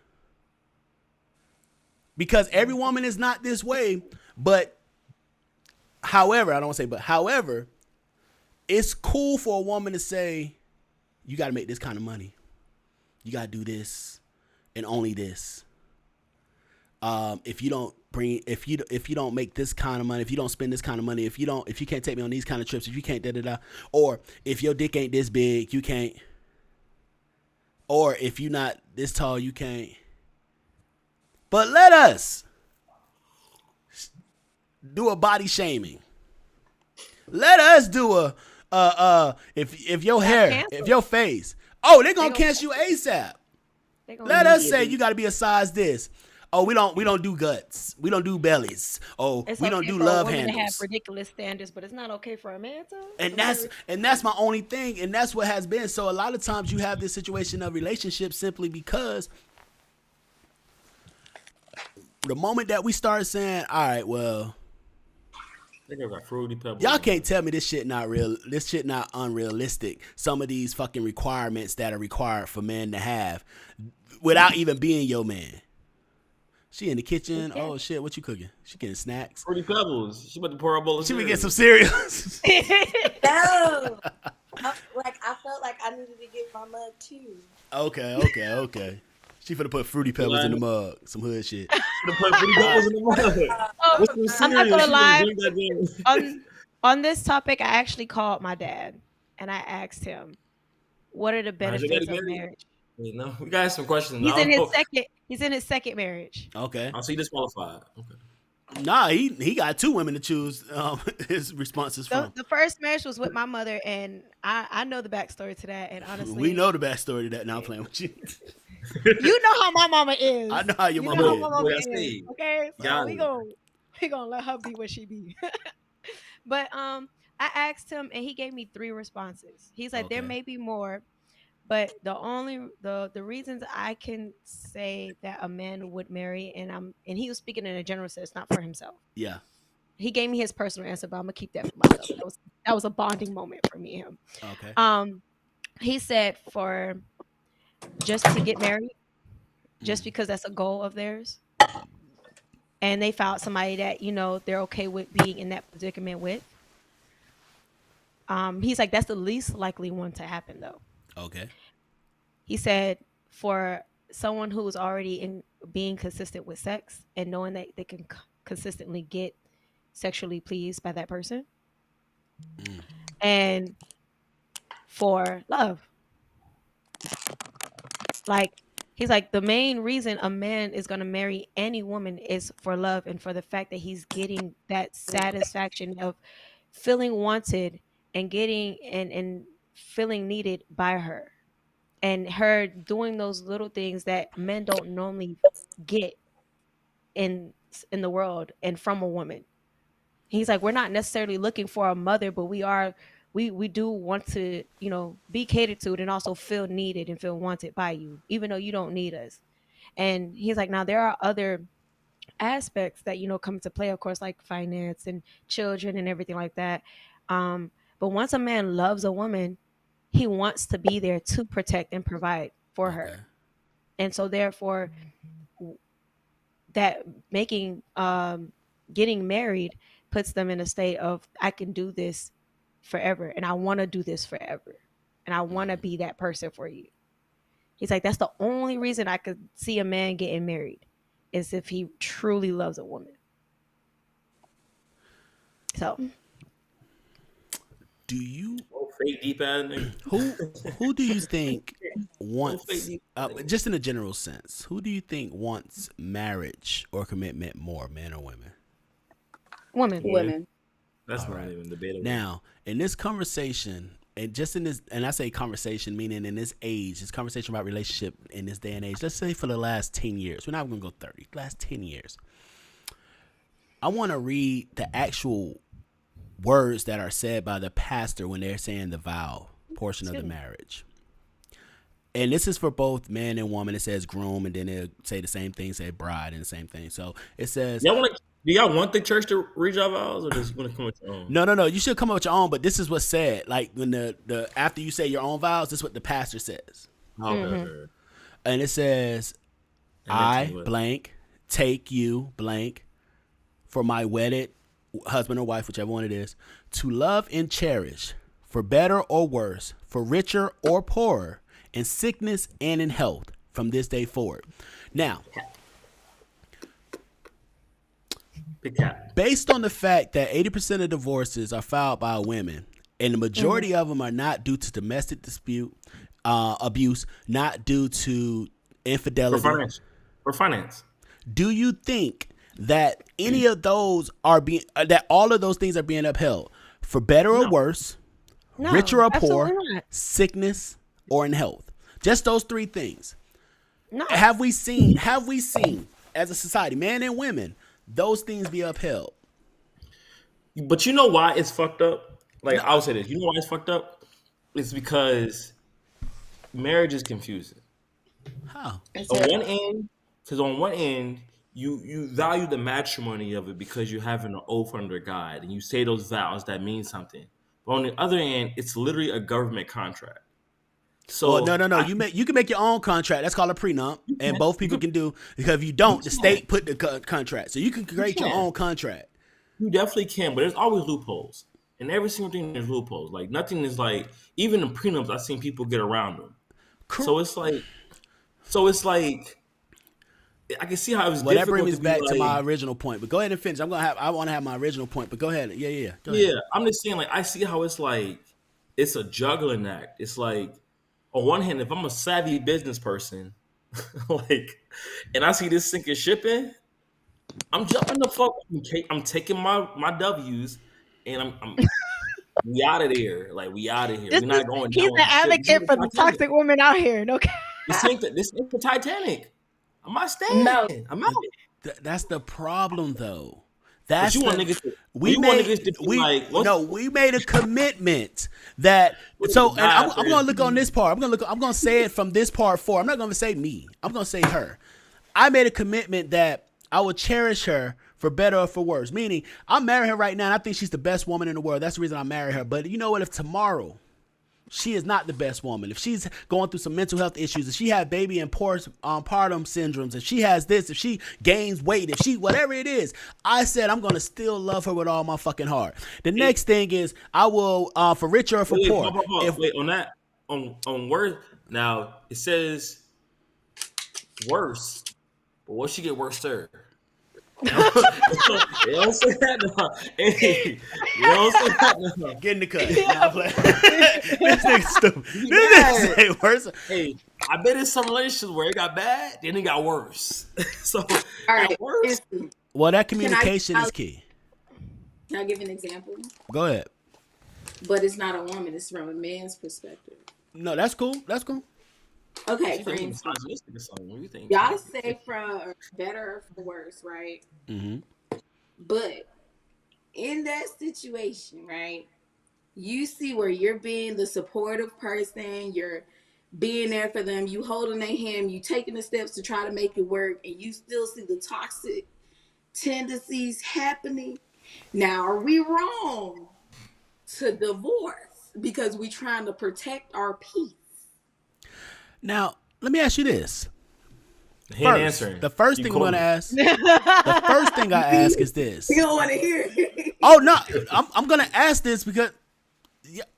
Because every woman is not this way. But, however, it's cool for a woman to say, you got to make this kind of money. You got to do this and only this. If you don't make this kind of money, if you don't spend this kind of money, if you can't take me on these kind of trips, if you can't or if your dick ain't this big, you can't, or if you're not this tall, you can't. But let us do a body shaming. Let us do if your hair, if your face, they're gonna cancel you ASAP. Let us say you got to be a size this. Oh, we don't do guts. We don't do bellies. Oh, it's we okay don't do for love a woman handles. to have ridiculous standards, but it's not okay for a man to. And that's my only thing, and that's what has been. So a lot of times you have this situation of relationships simply because the moment that we start saying, all right, well, got Fruity Pebbles. y'all can't tell me this shit not real. This shit not unrealistic. Some of these fucking requirements that are required for men to have without even being your man. She in the kitchen. Okay. Oh shit, what you cooking? She getting snacks. Fruity Pebbles. She about to pour a bowl of cereal. She get some cereal. No. I felt like I needed to get my mug too. Okay. She finna put Fruity Pebbles in the mug. Some hood shit. Put Fruity Pebbles in the mug. I'm not gonna lie. On this topic, I actually called my dad and I asked him, "What are the benefits of marriage?" You know, we got some questions. He's in his second marriage. Okay. I'll see disqualified. Okay. Nah, he got two women to choose his responses from. The first marriage was with my mother, and I know the backstory to that. And honestly, we know the backstory to that. Now I'm playing with you. You know how my mama is. I know how your mama is. Okay, so we gonna let her be what she be. But I asked him, and he gave me 3 responses. He's like, there may be more, but the reasons I can say that a man would marry, and he was speaking in a general sense, not for himself. Yeah. He gave me his personal answer, but I'm gonna keep that for myself. That was a bonding moment for me and him. Okay. He said for just to get married, just because that's a goal of theirs, and they found somebody that they're okay with being in that predicament with. He's like, that's the least likely one to happen, though. Okay. He said for someone who's already in being consistent with sex and knowing that they can consistently get sexually pleased by that person, and for love. Like, he's like, the main reason a man is going to marry any woman is for love and for the fact that he's getting that satisfaction of feeling wanted and getting and feeling needed by her, and her doing those little things that men don't normally get in the world and from a woman. He's like, we're not necessarily looking for a mother, but we do want to, be catered to and also feel needed and feel wanted by you, even though you don't need us. And he's like, now there are other aspects that, come into play, of course, like finance and children and everything like that. But once a man loves a woman, he wants to be there to protect and provide for her. And so therefore that making, getting married puts them in a state of, I can do this forever, and I want to do this forever, and I want to be that person for you. He's like, that's the only reason I could see a man getting married, is if he truly loves a woman. So do you who do you think wants, just in a general sense, who do you think wants marriage or commitment more, men or women? Women. That's not even debatable. Now, in this conversation, and just in this, and I say conversation meaning in this age, this conversation about relationship in this day and age, let's say for the last 10 years, we're not going to go 30, last 10 years. I want to read the actual words that are said by the pastor when they're saying the vow portion of the marriage. And this is for both man and woman. It says groom, and then they'll say the same thing, say bride, and the same thing. So it says... Do y'all want the church to read y'all vows, or just want to come with your own? No. You should come up with your own, but this is what's said. Like when the after you say your own vows, this is what the pastor says. Okay. And it says, I blank take you blank for my wedded husband or wife, whichever one it is, to love and cherish, for better or worse, for richer or poorer, in sickness and in health, from this day forward. Now, based on the fact that 80% of divorces are filed by women, and the majority of them are not due to domestic dispute, abuse, not due to infidelity. For finance. Do you think that any of those are being, that all of those things are being upheld for better or worse, richer or poor, sickness or in health? Just those 3 things. No. Have we seen as a society, men and women, those things be upheld. But you know why it's fucked up? Like, No, I'll say this. You know why it's fucked up? It's because marriage is confusing. how? On one end, you value the matrimony of it because you're having an oath under God and you say those vows that mean something. But on the other end, it's literally a government contract. So Well, no. You can make your own contract. That's called a prenup, and both people can do. Because if you don't, the state put the contract. So you can create your own contract. You definitely can, but there's always loopholes. In every single thing, there's loopholes. Like, nothing is like, even in prenups, I've seen people get around them. So it's like, I can see how it was. Well, that difficult brings us back to like, my original point. But go ahead and finish. I want to have my original point. But go ahead. Yeah. Go yeah, ahead. I'm just saying, like, I see how it's like, it's a juggling act. It's like, on one hand, if I'm a savvy business person, like, and I see this sinking ship in, I'm jumping the fuck. I'm taking my W's, and I'm we out of there. Like, we out of here. We're not going down. He's the advocate for the toxic women out here. No, this ain't the Titanic. I'm not staying. No. I'm out. That's the problem, though. That's we made a commitment that and I'm gonna look on this part. I'm gonna say it from this part forward. I'm not gonna say me. I'm gonna say her. I made a commitment that I would cherish her for better or for worse. Meaning, I'm marrying her right now, and I think she's the best woman in the world. That's the reason I marry her. But you know what? If tomorrow she is not the best woman, if she's going through some mental health issues, if she has baby and postpartum syndromes, if she has this, if she gains weight, if she whatever it is, I said I'm gonna still love her with all my fucking heart. The next thing is I will for richer or for poor. Wait, on that on worse. Now it says worse, but what she get worse sir? You don't say that now. Hey, you don't say that now. Get in the cut. This nigga stupid. This nigga say worse. Hey, I bet it's some relationships where it got bad, then it got worse. So, all right. Worse. Well, that communication is key. Can I give an example? Go ahead. But it's not a woman. It's from a man's perspective. No, that's cool. That's cool. Okay, for instance, y'all say for better or for worse, right? Mm-hmm. But in that situation, right, you see where you're being the supportive person, you're being there for them, you holding their hand, you taking the steps to try to make it work, and you still see the toxic tendencies happening. Now, are we wrong to divorce because we're trying to protect our peace? Now, let me ask you this. The first thing I'm going to ask, the first thing I ask is this. You don't want to hear it. Oh, no. I'm going to ask this because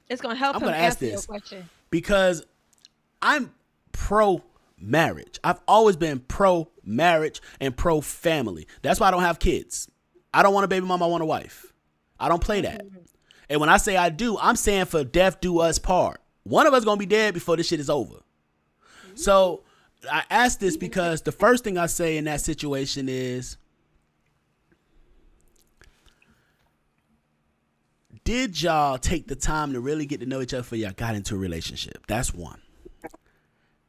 it's going to help him answer your question. Because I'm pro-marriage. I've always been pro-marriage and pro-family. That's why I don't have kids. I don't want a baby mama, I want a wife. I don't play that. And when I say I do, I'm saying for death do us part. One of us going to be dead before this shit is over. So I ask this because the first thing I say in that situation is, did y'all take the time to really get to know each other before y'all got into a relationship? That's one.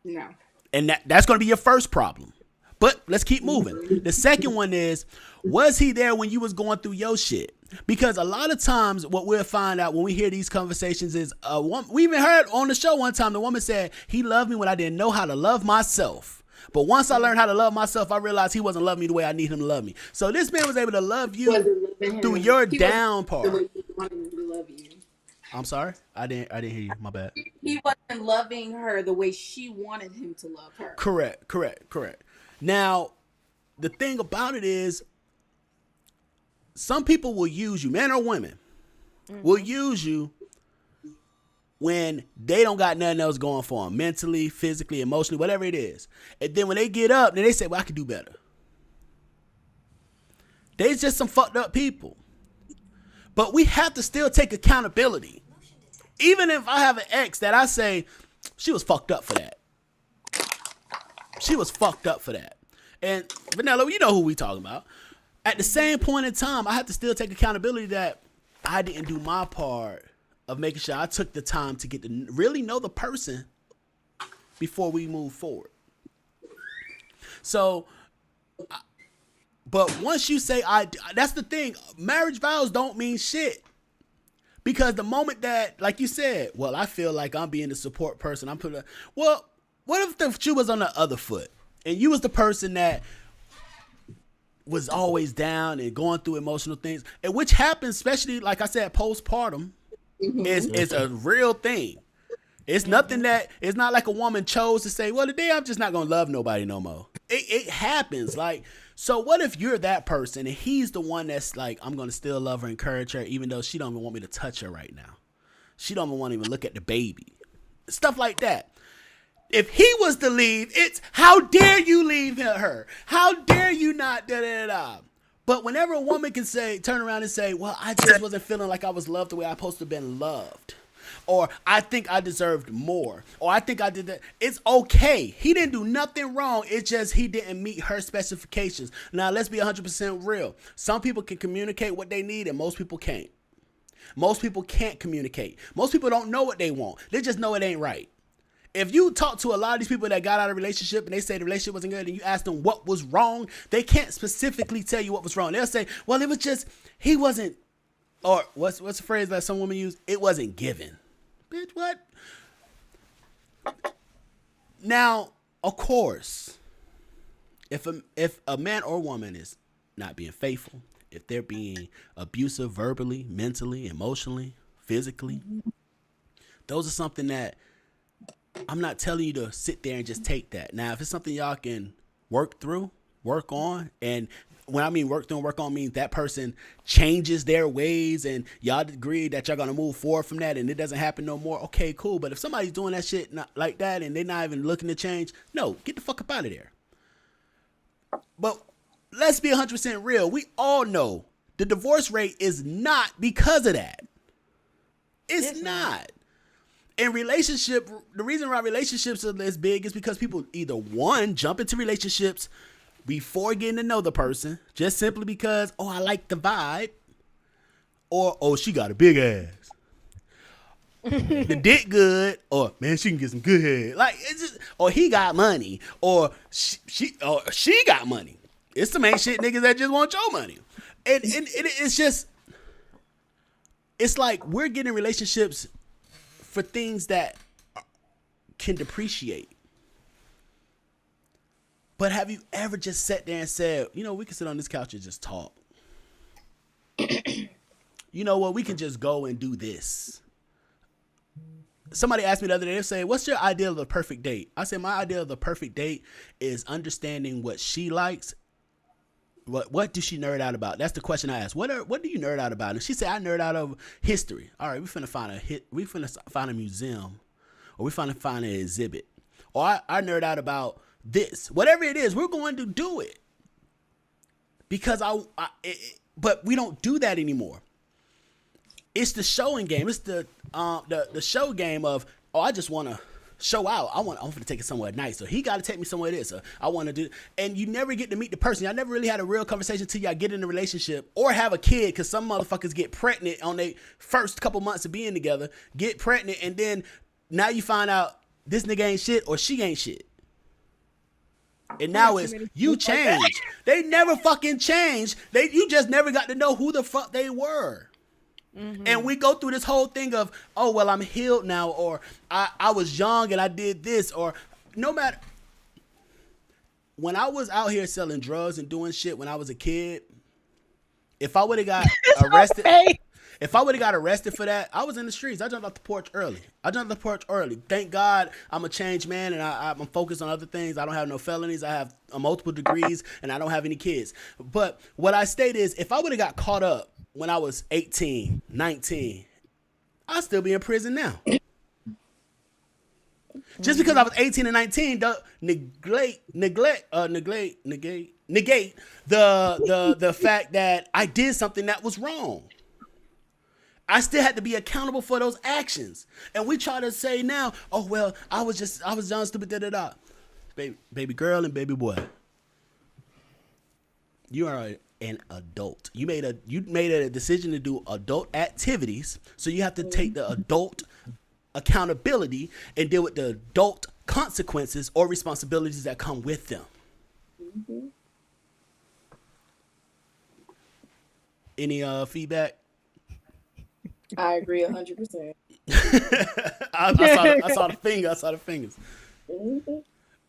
No. And that's going to be your first problem. But let's keep moving. The second one is, was he there when you was going through your shit? Because a lot of times what we'll find out when we hear these conversations is, we even heard on the show one time, the woman said, he loved me when I didn't know how to love myself. But once I learned how to love myself, I realized he wasn't loving me the way I need him to love me. So this man was able to love you through your down part. The way you wanted him to love you. I'm sorry? I didn't hear you. My bad. He wasn't loving her the way she wanted him to love her. Correct. Now, the thing about it is, some people will use you, men or women, will use you when they don't got nothing else going for them, mentally, physically, emotionally, whatever it is. And then when they get up, then they say, well, I could do better. They's just some fucked up people. But we have to still take accountability. Even if I have an ex that I say, she was fucked up for that. She was fucked up for that. And Vanilla, you know who we talking about. At the same point in time, I have to still take accountability that I didn't do my part of making sure I took the time to get to really know the person before we move forward. So But once you say that's the thing. Marriage vows don't mean shit. Because the moment that, like you said, well, I feel like I'm being the support person. Well, what if the shoe was on the other foot and you was the person that was always down and going through emotional things, and which happens, especially like I said, postpartum, is a real thing. It's nothing that, it's not like a woman chose to say, well, today I'm just not gonna love nobody no more. It happens. Like, so what if you're that person and he's the one that's like, I'm gonna still love her, encourage her, even though she don't even want me to touch her right now. She don't even want to even look at the baby. Stuff like that. If he was to leave, it's how dare you leave her? How dare you not da da da? But whenever a woman can say, turn around and say, well, I just wasn't feeling like I was loved the way I was supposed to have been loved. Or I think I deserved more. Or I think I did that. It's okay. He didn't do nothing wrong. It's just he didn't meet her specifications. Now, let's be 100% real. Some people can communicate what they need and most people can't. Most people can't communicate. Most people don't know what they want. They just know it ain't right. If you talk to a lot of these people that got out of a relationship and they say the relationship wasn't good and you ask them what was wrong, they can't specifically tell you what was wrong. They'll say, well, it was just, he wasn't, or what's the phrase that some women use? It wasn't given. Bitch, what? Now, of course, if a man or woman is not being faithful, if they're being abusive verbally, mentally, emotionally, physically, those are something that I'm not telling you to sit there and just take that. Now, if it's something y'all can work through, work on, and when I mean work through and work on, means that person changes their ways and y'all agree that y'all gonna move forward from that and it doesn't happen no more, okay, cool. But if somebody's doing that shit like that and they're not even looking to change, no, get the fuck up out of there. But let's be 100% real. We all know the divorce rate is not because of that. It's not. In relationship, the reason why relationships are as big is because people either one, jump into relationships before getting to know the person, just simply because, oh, I like the vibe, or, oh, she got a big ass. The dick good, or man, she can get some good head. Like, it's just, or he got money, or she got money. It's some ain't shit niggas that just want your money. And it's just, it's like we're getting relationships for things that can depreciate. But have you ever just sat there and said, you know, we can sit on this couch and just talk? You know what? We can just go and do this. Somebody asked me the other day, they say, what's your idea of the perfect date? I said, my idea of the perfect date is understanding what she likes. What does she nerd out about? That's the question I asked. What do you nerd out about? And she said, I nerd out of history. All right, we finna find a museum, or we finna find an exhibit, or I nerd out about this. Whatever it is, we're going to do it. Because but we don't do that anymore. It's the showing game. It's the show game of, oh, I just want to show out. I'm going to take it somewhere nice. So he got to take me somewhere this. Or I want to do. And you never get to meet the person. Y'all never really had a real conversation until y'all get in a relationship or have a kid. Because some motherfuckers get pregnant on their first couple months of being together. Get pregnant. And then now you find out this nigga ain't shit or she ain't shit. And now it's you change. They never fucking changed. You just never got to know who the fuck they were. Mm-hmm. And we go through this whole thing of, oh, well, I'm healed now, or I was young and I did this, or no matter. When I was out here selling drugs and doing shit when I was a kid, if I would have got arrested, if I would have got arrested for that, I was in the streets. I jumped off the porch early. Thank God I'm a changed man and I'm focused on other things. I don't have no felonies. I have multiple degrees and I don't have any kids. But what I state is, if I would have got caught up when I was 18, 19, I'd still be in prison now. Just because I was 18 and 19, don't negate the fact that I did something that was wrong. I still had to be accountable for those actions. And we try to say now, oh, well, I was young, stupid, da-da-da. Baby girl and baby boy. You are an adult. You made a decision to do adult activities, so you have to take the adult accountability and deal with the adult consequences or responsibilities that come with them. Mm-hmm. Any feedback? I agree 100%. I saw the finger. I saw the fingers. Mm-hmm.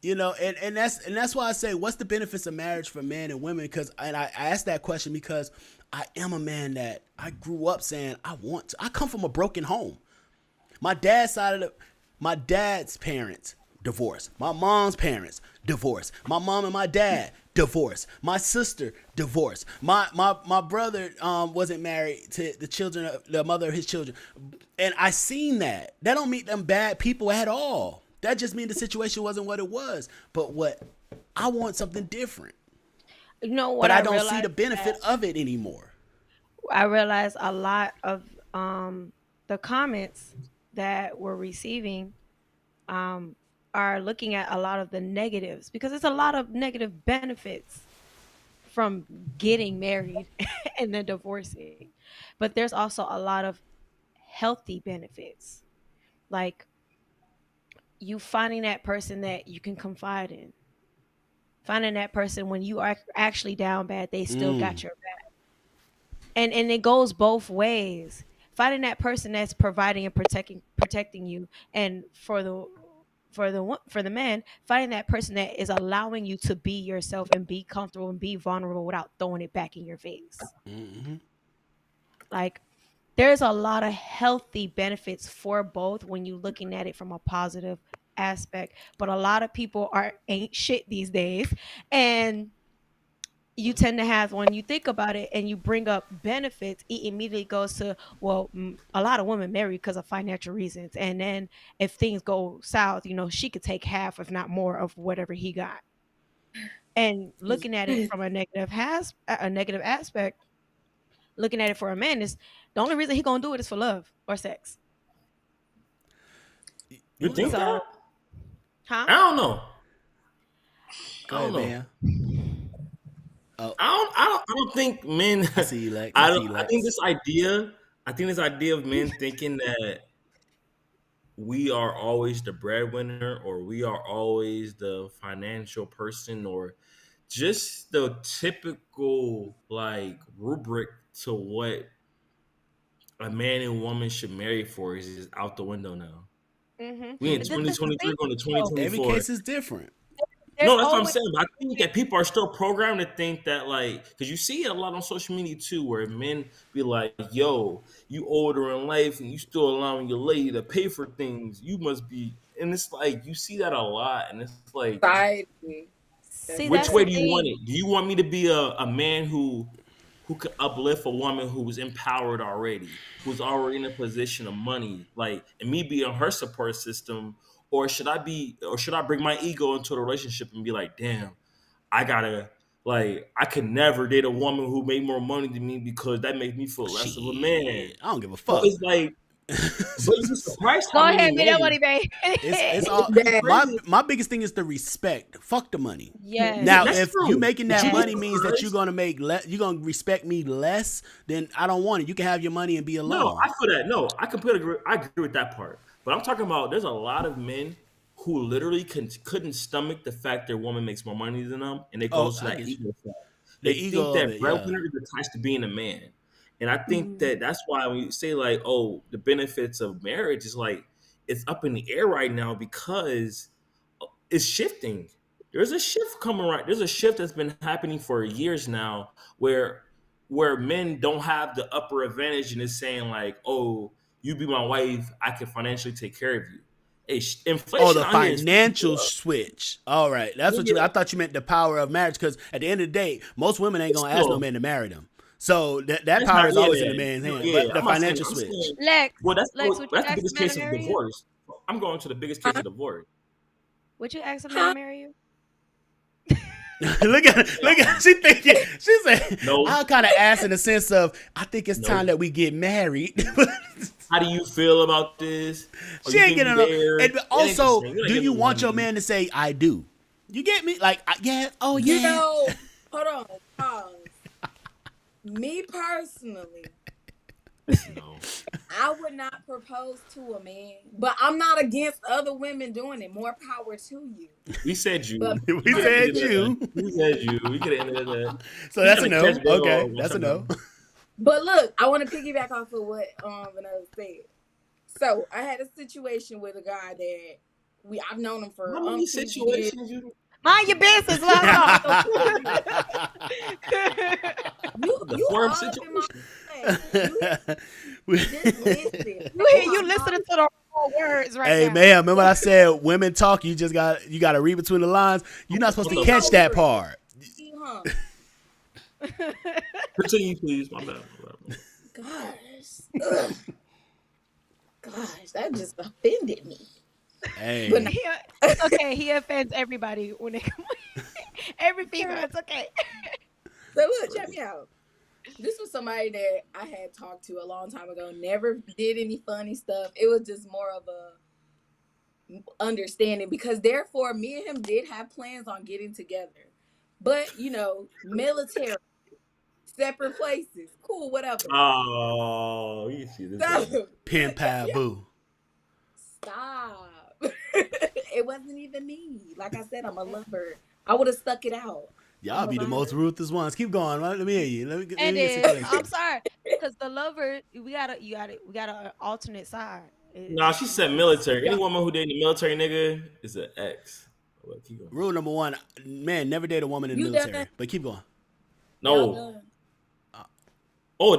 You know, and that's why I say, what's the benefits of marriage for men and women? I asked that question because I am a man that I grew up saying I come from a broken home. My dad's parents divorced. My mom's parents divorced. My mom and my dad divorced. My sister divorced. My brother wasn't married to the mother of his children, and I seen that. That don't mean them bad people at all. That just means the situation wasn't what it was. But I want something different. You know what? But I don't see the benefit of it anymore. I realized a lot of the comments that we're receiving are looking at a lot of the negatives, because there's a lot of negative benefits from getting married and then divorcing. But there's also a lot of healthy benefits, like you finding that person that you can confide in, finding that person when you are actually down bad, they still got your back. And it goes both ways. Finding that person that's providing and protecting you, and for the man, finding that person that is allowing you to be yourself and be comfortable and be vulnerable without throwing it back in your face. Mm-hmm. Like, there's a lot of healthy benefits for both when you're looking at it from a positive aspect. But a lot of people ain't shit these days, and you tend to have, when you think about it and you bring up benefits, it immediately goes to, well, a lot of women marry because of financial reasons, and then if things go south, she could take half if not more of whatever he got. And looking at it from a negative aspect, looking at it for a man, is the only reason he gonna do it is for love or sex. You think so? Huh? I don't know. Go ahead, man. Oh. I don't think men. I see you, Lex. I think this idea of men thinking that we are always the breadwinner, or we are always the financial person, or just the typical rubric to what a man and woman should marry for is out the window now. Mm-hmm. We in 2023 going to 2024. Every case is different. No, that's what I'm saying. But I think that people are still programmed to think that, because you see it a lot on social media too, where men be like, yo, you older in life and you still allowing your lady to pay for things. You must be, and it's like, you see that a lot. And it's like, which way do you want it? Do you want me to be a man who could uplift a woman who's empowered already, who's already in a position of money, and me be on her support system? Or should I bring my ego into the relationship and be like, damn, I could never date a woman who made more money than me because that makes me feel less of a man. I don't give a fuck. So it's like, but you surprised Go how ahead, many that money, babe. It's all, my biggest thing is the respect. Fuck the money. Yes. Now, if you making that money means that you're gonna make you're gonna respect me less, then I don't want it. You can have your money and be alone. No, I feel that. No, I completely agree. I agree with that part. But I'm talking about, there's a lot of men who literally couldn't stomach the fact their woman makes more money than them, and they go to that ego fact. They think that breadwinner is attached to being a man. And I think that that's why when you say the benefits of marriage is it's up in the air right now, because it's shifting. There's a shift coming right. There's a shift that's been happening for years now where men don't have the upper advantage and is saying you be my wife, I can financially take care of you. Inflation. The financial switch. All right, that's what I thought you meant, the power of marriage. Because at the end of the day, most women ain't gonna ask no man to marry them. So that power is always in the man's hand. But the financial switch. Lex, that's the biggest case of divorce. I'm going to the biggest case of divorce. Would you ask a man to marry you? Look at her. She thinking. She said, no. I kind of asked in the sense of, I think it's time that we get married. How do you feel about this? She ain't getting enough. And also, do you want your man to say, I do? You get me? Yeah. Oh, yeah. Hold on. Pause. Me personally, no. I would not propose to a man, but I'm not against other women doing it. More power to you. We said you. We said you. We said you. We could have ended that. So that's a no. Okay, that's a no. But look, I want to piggyback off of what Vanessa said. So I had a situation with a guy that I've known him for how many situations years. Mind your business, love. you all up in my face. You listening to the wrong words right now. Hey, man, remember I said women talk, you got to read between the lines. You're not supposed to catch that part. Continue, please. My bad. Gosh, that just offended me. Hey. But it's okay. He offends everybody when they come. Every female, it's okay. So look, check me out. This was somebody that I had talked to a long time ago. Never did any funny stuff. It was just more of a understanding because therefore me and him did have plans on getting together. But, military, separate places. Cool, whatever. Oh, you see this. Pin pal boo. Stop. It wasn't even me. Like I said, I'm a lover. I would have stuck it out. Y'all be the most ruthless ones. Keep going. Let me hear you. I'm sorry, because the lover, we got an alternate side. Nah, she said military. Any woman who dated a military nigga is an ex. Keep going. Rule number 1, man, never date a woman in the military. But keep going. No.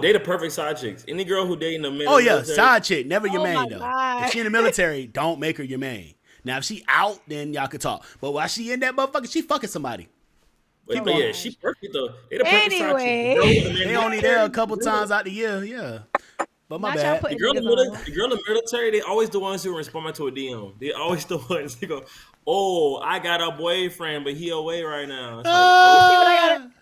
Date a perfect side chicks. Any girl who dating a man. Oh yeah, side chick, never your main though. God. If she in the military, don't make her your main. Now if she out, then y'all could talk. But while she in that motherfucker, she fucking somebody. But yeah, she perfect though. They the perfect Anyway. side chick. They only there a couple times out the year, yeah. But my bad. The girl in the military, they always the ones who respond to a DM. They always the ones who go, "Oh, I got a boyfriend, but he away right now." It's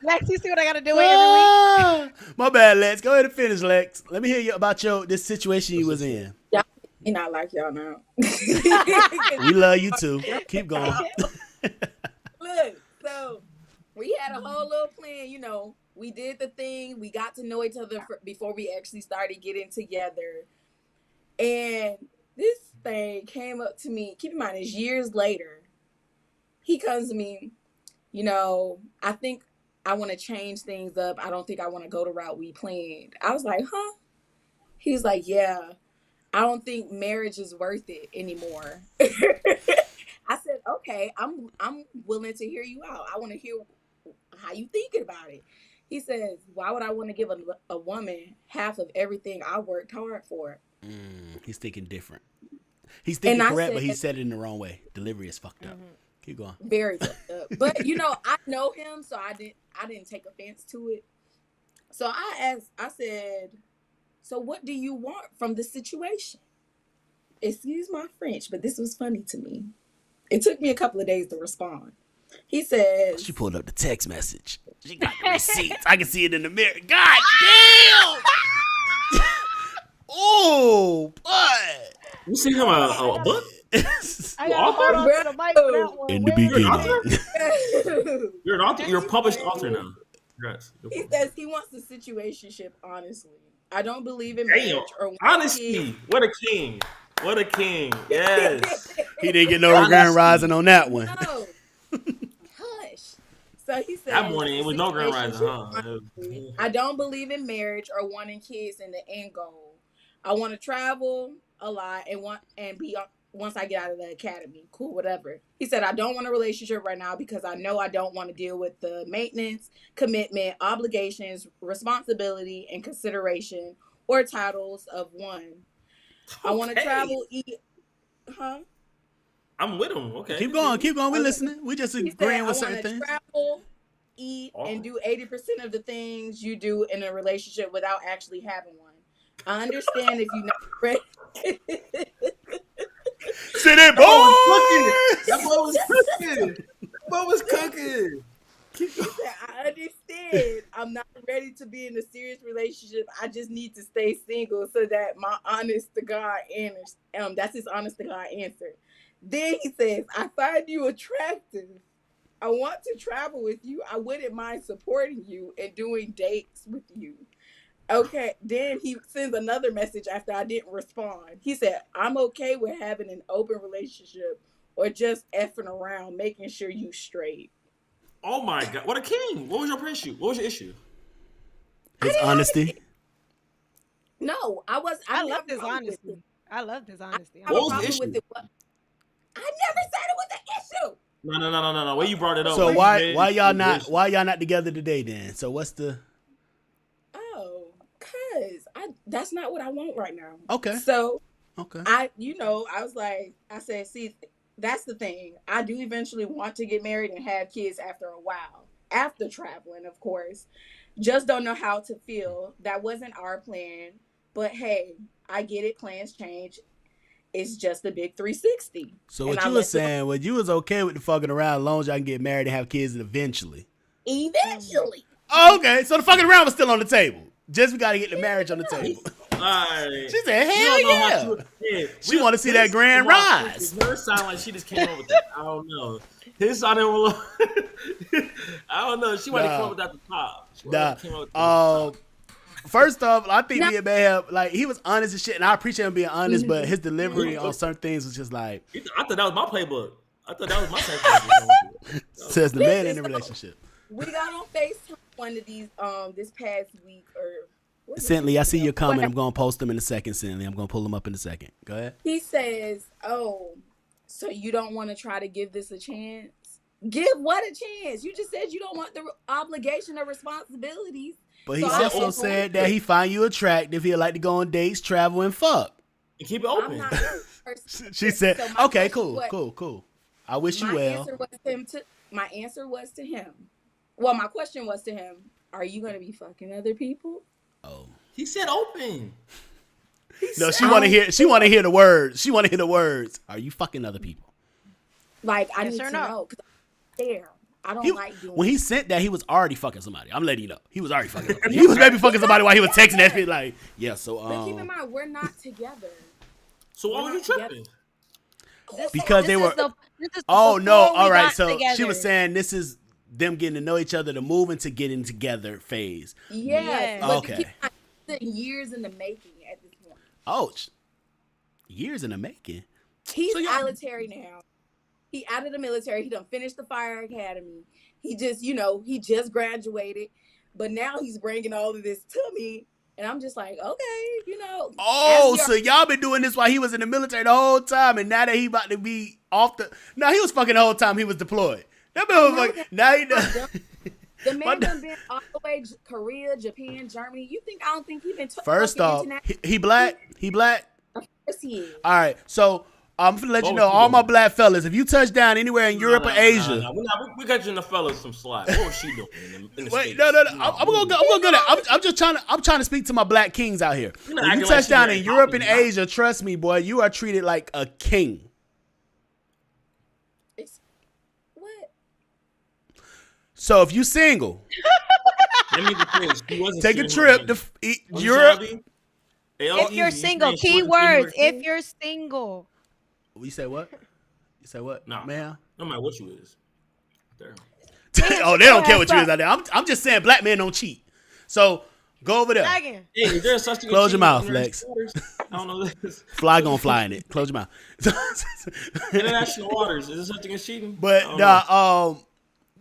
Lex, you see what I gotta do every week? My bad, Lex. Go ahead and finish, Lex. Let me hear you about this situation you was in. Y'all not like y'all now. We love you too. Keep going. Look, so we had a whole little plan, We did the thing. We got to know each other before we actually started getting together. And this thing came up to me. Keep in mind, it's years later. He comes to me, I think I want to change things up. I don't think I want to go the route we planned. I was like, huh? He was like, yeah, I don't think marriage is worth it anymore. I said, okay, I'm willing to hear you out. I want to hear how you thinking about it. He says, why would I want to give a woman half of everything I worked hard for? He's thinking different. He's thinking correct, but he said it in the wrong way. Delivery is fucked up. Keep going. Very fucked up. But I know him, so I didn't take offense to it. So I said, so what do you want from the situation? Excuse my French, but this was funny to me. It took me a couple of days to respond. He says, she pulled up the text message. She got the receipts. I can see it in the mirror. God damn! Oh, but you see him a book? I gotta hold on to the mic for that one. In the beginning. You're an author. You're a published author now. Congrats. He says he wants the situationship, honestly. I don't believe in marriage or honesty. What a king. What a king. Yes. He didn't get no grand rising on that one. No. Hush. So he said that morning it was no grand rising, huh? I don't believe in marriage or wanting kids in the end goal. I want to travel a lot and be once I get out of the academy. Cool, whatever. He said, I don't want a relationship right now because I know I don't want to deal with the maintenance, commitment, obligations, responsibility, and consideration or titles of one. Okay. I want to travel, eat. Huh? I'm with him. Okay. Keep going. We listening. We just agreeing with certain things. Travel, eat, and do 80% of the things you do in a relationship without actually having one. I understand if you're not ready. City boy! That boy was cooking. That boy was cooking. He said, I understand. I'm not ready to be in a serious relationship. I just need to stay single so that my honest to God answer. That's his honest to God answer. Then he says, I find you attractive. I want to travel with you. I wouldn't mind supporting you and doing dates with you. Okay, then he sends another message after I didn't respond. He said, I'm okay with having an open relationship or just effing around, making sure you straight. Oh my God, what a king. What was your issue? What was your issue? His honesty. No, I was. I love this honesty. I love this honesty. I have a problem with it. I never said it was an issue. No. Where you brought it up? So why y'all not together today then? So what's the? Oh, cause that's not what I want right now. Okay. So okay. I was like, I said, see, that's the thing. I do eventually want to get married and have kids after a while, after traveling, of course. Just don't know how to feel. That wasn't our plan, but hey, I get it. Plans change. It's just a big 360. So what you were saying, well, you was okay with the fucking around as long as y'all can get married and have kids eventually. Eventually. Oh, okay, so the fucking around was still on the table. Just we got to get the marriage on the table. Right. She said, hell yeah. She want to see that grand rise. Hers sound like she just came up with that. I don't know. His sounded a little... I don't know. She wanted to come up with that at the top. First off, I think me and Mayhem, like, he was honest and shit, and I appreciate him being honest, but his delivery on certain things was just like... I thought that was my playbook. I thought that was my playbook. Says the man in the relationship. We got on FaceTime one of these this past week or... Cintley, I see your comment. I'm going to post them in a second, Cintley. I'm going to pull them up in a second. Go ahead. He says, oh, so you don't want to try to give this a chance? Give what a chance? You just said you don't want the obligation or responsibilities. But he also said that he find you attractive. He'd like to go on dates, travel, and fuck. And keep it open. She said, so okay, cool. I wish you well. My answer was to him. Well, my question was to him, are you going to be fucking other people? Oh. He said open. She want to hear the words. She want to hear the words. Are you fucking other people? Like, I need to know. Because I'm there. I don't like doing when he sent that, he was already fucking somebody. I'm letting you know. He was already fucking somebody. He was maybe fucking somebody while he was texting that shit like, yeah, so But keep in mind, we're not together. So why were you tripping? Because they were all right. So together. She was saying this is them getting to know each other, the moving to getting together phase. Yeah. Okay. Years in the making at this point. Oh, years in the making. He's military now. He out of the military. He done finished the fire academy. He just, he just graduated. But now he's bringing all of this to me. And I'm just like, okay, Oh, so y'all been doing this while he was in the military the whole time. And now that he about to be off the... No, he was fucking the whole time he was deployed. That man was like, now he done... The man done been all the way Korea, Japan, Germany. I don't think he been... First off, he black? He black? Of course he is. All right, so... I'm gonna let you know, all my black fellas, if you touch down anywhere in Europe or Asia, we got you the fellas some slack. What was she doing? In the Wait, no. I'm gonna go there. I'm just trying to speak to my black kings out here. If you touch down in Europe and Asia, trust me, boy, you are treated like a king. What? So if you single, take a trip to Europe. If you're single, keywords. If you're single. You say what? You say what? No, man. No matter what you is. There. Oh, they don't care what you is out there. I'm just saying, black men don't cheat. So go over there. Hey, is there such thing? Close your mouth, Lex. I don't know this. Fly gonna fly in it. Close your mouth. International waters. Is there such thing as cheating? But no.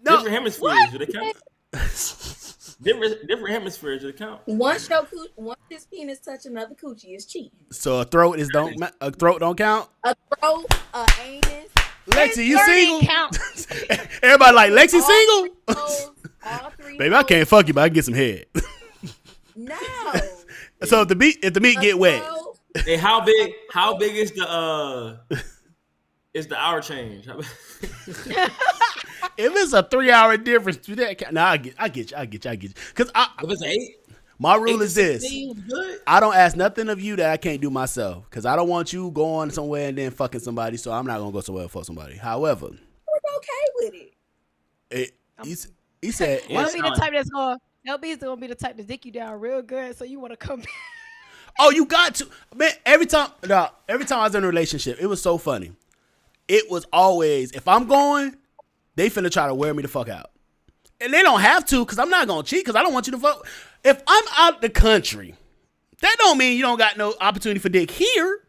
Different hemispheres. Do they count? Different hemispheres. Do they count? Once his penis touch another coochie, is cheating. So a throat don't count. A throat, anus. Lexi, you single? Everybody like Lexi single? All three. Baby, I can't fuck you, but I can get some head. No. So if the meat get wet. Hey, how big is the hour change? If it's a 3-hour difference to that, I get you. Because if it's 8, my rule is this: I don't ask nothing of you that I can't do myself. Because I don't want you going somewhere and then fucking somebody. So I'm not gonna go somewhere and fuck somebody. However, we're okay with it. He said, "Don't be the type that's gonna." LB's gonna be the type to dick you down real good, so you want to come back. Oh, you got to, man. Every time I was in a relationship, it was so funny. It was always, if I'm going, they finna try to wear me the fuck out. And they don't have to, because I'm not going to cheat, because I don't want you to fuck. If I'm out the country, that don't mean you don't got no opportunity for dick here.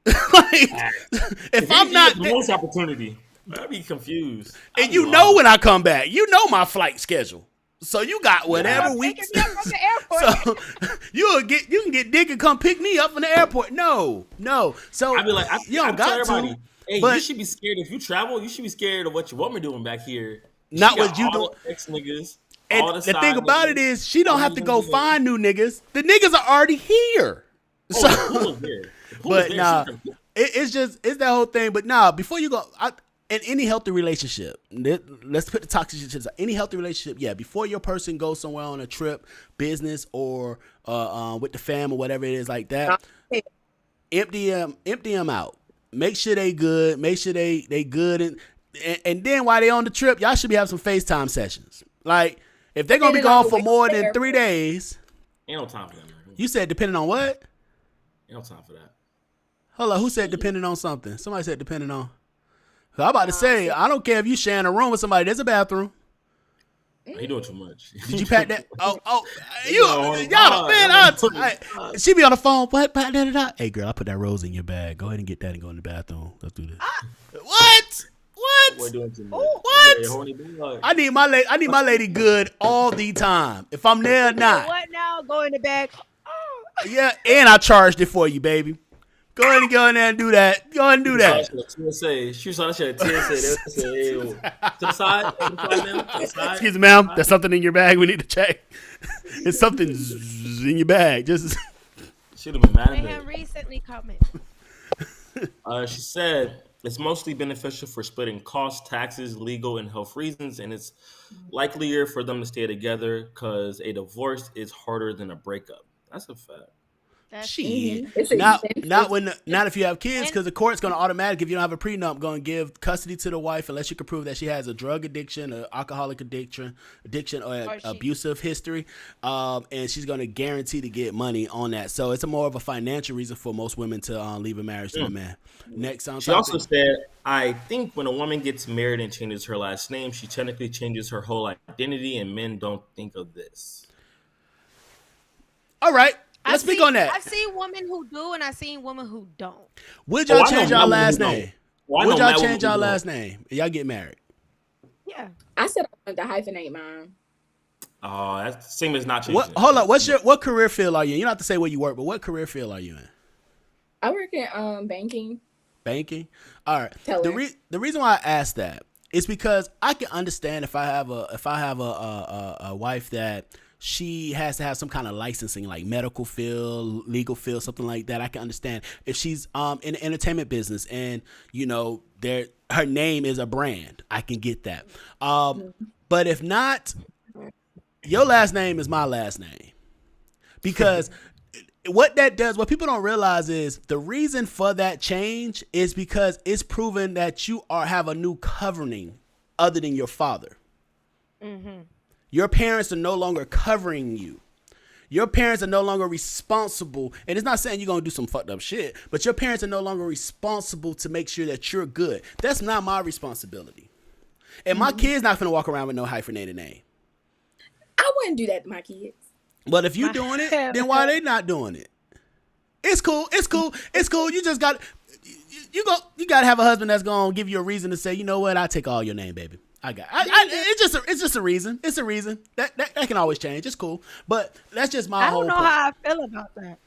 If I'm not... the most opportunity, I'd be confused. And you know when I come back. You know my flight schedule. So you got whatever weeks. Me up from the airport. So you can get Dick and come pick me up from the airport. No. So I'd be like, you don't got to. Hey, but you should be scared if you travel. You should be scared of what your woman doing back here. Not what you doing. Ex niggas. And the thing about it is, she don't have to go find new niggas. The niggas are already here. Oh, the pool is here. But nah, it's that whole thing. But nah, before you go, in any healthy relationship, let's put the toxic shit aside. Any healthy relationship, yeah, before your person goes somewhere on a trip, business or with the fam or whatever it is like that, empty them out. Make sure they good. Make sure they good, and then while they on the trip, y'all should be having some FaceTime sessions. Like if they're gonna be gone for more than 3 days, ain't no time for that. Man. You said depending on what? Ain't no time for that. Hold on, who said depending on something? Somebody said depending on. So I'm about to say, I don't care if you sharing a room with somebody. There's a bathroom. You doing too much. Did you pack that? She be on the phone. Hey girl, I put that rose in your bag. Go ahead and get that and go in the bathroom. Let's do this. What? What? I need my lady good all the time. If I'm there or not. What now? Go in the bag. Yeah, and I charged it for you, baby. Go ahead and go in there and do that. Go ahead and do that. She saw that shit at TSA. To the side. Excuse me, ma'am. There's something in your bag we need to check. It's something in your bag. Just. Should have been mad at me. They have recently comment. She said it's mostly beneficial for splitting costs, taxes, legal, and health reasons, and it's likelier for them to stay together because a divorce is harder than a breakup. That's a fact. Shit. Not if you have kids, because the court's going to automatically, if you don't have a prenup, going to give custody to the wife unless you can prove that she has a drug addiction, an alcoholic addiction, or abusive history, and she's going to guarantee to get money on that. So it's more of a financial reason for most women to leave a marriage to a man. Next, she also said, I think when a woman gets married and changes her last name, she technically changes her whole identity, and men don't think of this. All right. Let's speak on that. I've seen women who do, and I've seen women who don't. Would y'all change y'all last name? Would y'all change y'all last name? Y'all get married? Yeah. I said I wanted to hyphenate mine. Oh, that's the same as not changing. Hold up. What career field are you in? You don't have to say where you work, but what career field are you in? I work in banking. Banking? All right. Teller. The reason why I asked that is because I can understand if I have a wife that she has to have some kind of licensing, like medical field, legal field, something like that. I can understand if she's in the entertainment business and her name is a brand. I can get that. But if not, your last name is my last name, because what that does, what people don't realize is the reason for that change is because it's proven that you have a new covering other than your father. Mm-hmm. Your parents are no longer covering you. Your parents are no longer responsible. And it's not saying you're going to do some fucked up shit, but your parents are no longer responsible to make sure that you're good. That's not my responsibility. And my kid's not going to walk around with no hyphenated name. I wouldn't do that to my kids. But if you're doing it, then why are they not doing it? It's cool. You just got you got to have a husband that's going to give you a reason to say, you know what, I'll take all your name, baby. It's just a reason. It's a reason that can always change. It's cool, but that's just my whole. I don't know how I feel about that.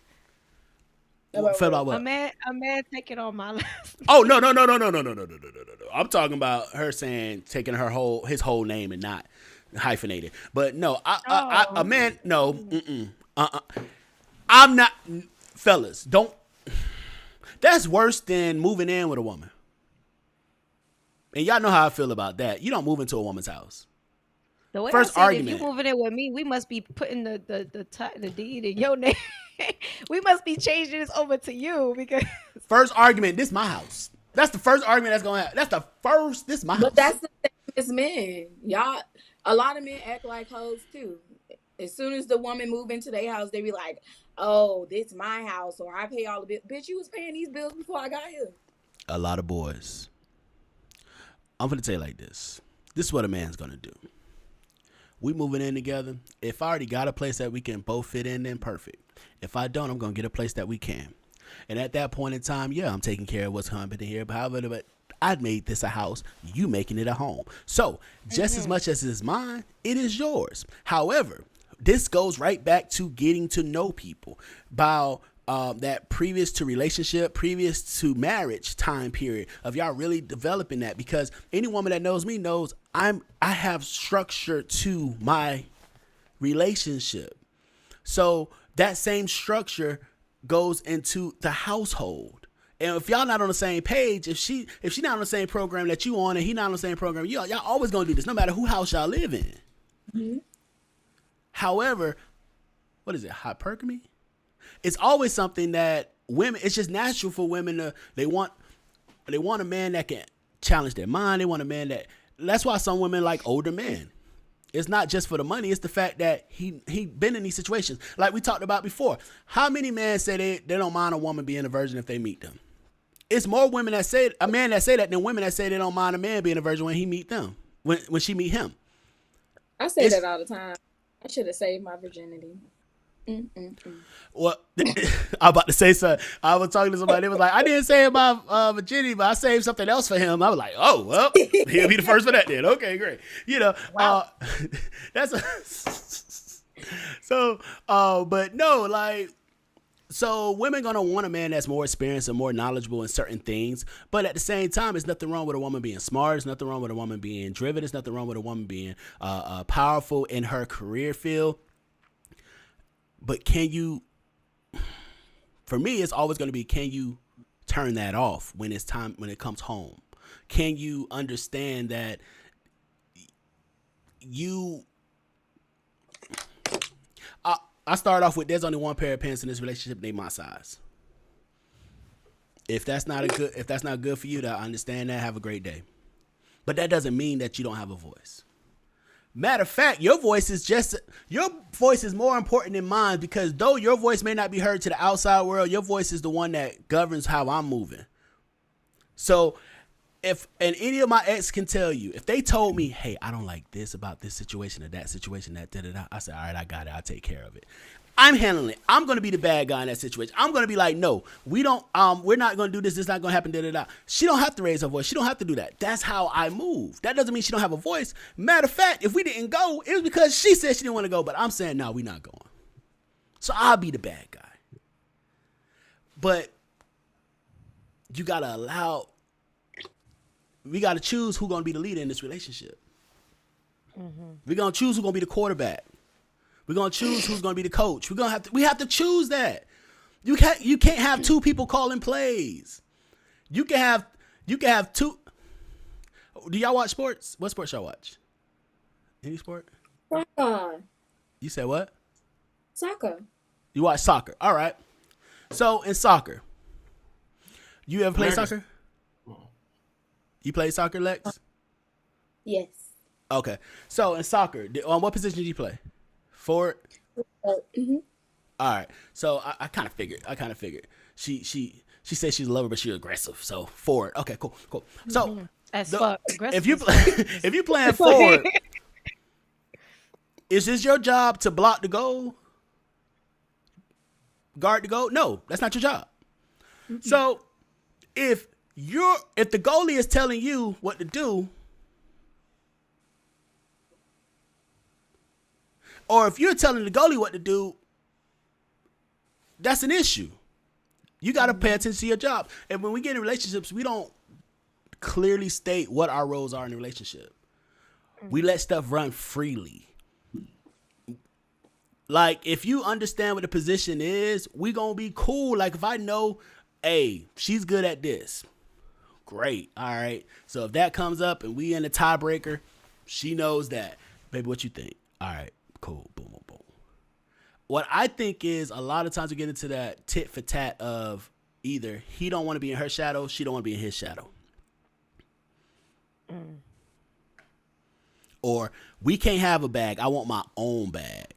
Feel about what? A man taking on my last. Oh no! I'm talking about her saying taking his whole name and not hyphenated. But no, a man. No, I'm not. Fellas, don't. That's worse than moving in with a woman. And y'all know how I feel about that. You don't move into a woman's house. The way First argument. If you moving in with me, we must be putting the deed in your name. We must be changing this over to you because first argument. This my house. That's the first argument that's gonna happen. That's the first. This my house. But that's the thing as men. Y'all, a lot of men act like hoes too. As soon as the woman move into their house, they be like, "Oh, this my house," or "I pay all the bills." Bitch, you was paying these bills before I got here. A lot of boys. I'm going to tell you like this. This is what a man's going to do. We moving in together. If I already got a place that we can both fit in, then perfect. If I don't, I'm going to get a place that we can. And at that point in time, yeah, I'm taking care of what's happening here. But however, I made this a house. You making it a home. So just as much as it is mine, it is yours. However, this goes right back to getting to know people by that previous to relationship, previous to marriage time period of y'all really developing that, because any woman that knows me knows I have structure to my relationship. So that same structure goes into the household. And if y'all not on the same page, if she not on the same program that you on and he not on the same program, y'all always gonna do this, no matter who house y'all live in. Mm-hmm. However, what is it? Hypergamy? It's always something that women, it's just natural for women to, they want a man that can challenge their mind. They want a man that's why some women like older men. It's not just for the money. It's the fact that he been in these situations. Like we talked about before. How many men say they don't mind a woman being a virgin if they meet them? It's more women that say, a man that say that than women that say they don't mind a man being a virgin when he meet them, when she meet him. I say that all the time. I should have saved my virginity. Well, I'm about to say something. I was talking to somebody. They was like, I didn't save my virginity, but I saved something else for him. I was like, oh, well, he'll be the first for that then. Okay, great. You know, wow. But no, like, so women gonna want a man that's more experienced and more knowledgeable in certain things, but at the same time, there's nothing wrong with a woman being smart. There's nothing wrong with a woman being driven. There's nothing wrong with a woman being powerful in her career field. But for me, it's always going to be, can you turn that off when it's time, when it comes home? Can you understand that I start off with, there's only one pair of pants in this relationship, they my size. If that's not good for you, I understand that. Have a great day. But that doesn't mean that you don't have a voice. Matter of fact, your voice is more important than mine, because though your voice may not be heard to the outside world, your voice is the one that governs how I'm moving. So and any of my ex can tell you, if they told me, hey, I don't like this about this situation or that situation, I said, all right, I got it. I'll take care of it. I'm handling it. I'm going to be the bad guy in that situation. I'm going to be like, no, we're not going to do this. This is not going to happen. She don't have to raise her voice. She don't have to do that. That's how I move. That doesn't mean she don't have a voice. Matter of fact, if we didn't go, it was because she said she didn't want to go, but I'm saying, no, we're not going. So I'll be the bad guy. But you got to we got to choose who's going to be the leader in this relationship. Mm-hmm. We're going to choose who's going to be the quarterback. We're gonna choose who's gonna be the coach. We have to choose that. You can't have two people calling plays. You can have two. Do y'all watch sports? What sports y'all watch? Any sport? Soccer. You said what? Soccer. You watch soccer. All right. So in soccer, you ever play soccer? You play soccer, Lex? Yes. Okay. So in soccer, on what position do you play? Forward? Mm-hmm. All right. So I kind of figured. She said she's a lover, but she's aggressive. So forward. Okay, cool. So if you playing forward, is this your job to block the goal? Guard the goal? No, that's not your job. Mm-hmm. So if the goalie is telling you what to do, or if you're telling the goalie what to do, that's an issue. You got to pay attention to your job. And when we get in relationships, we don't clearly state what our roles are in the relationship. We let stuff run freely. Like, if you understand what the position is, we going to be cool. Like, if I know, hey, she's good at this, great. All right. So if that comes up and we in a tiebreaker, she knows that. Baby, what you think? All right. Cool. Boom, boom, boom. What I think is, a lot of times we get into that tit for tat of either he don't want to be in her shadow, she don't want to be in his shadow. Or we can't have a bag. I want my own bag.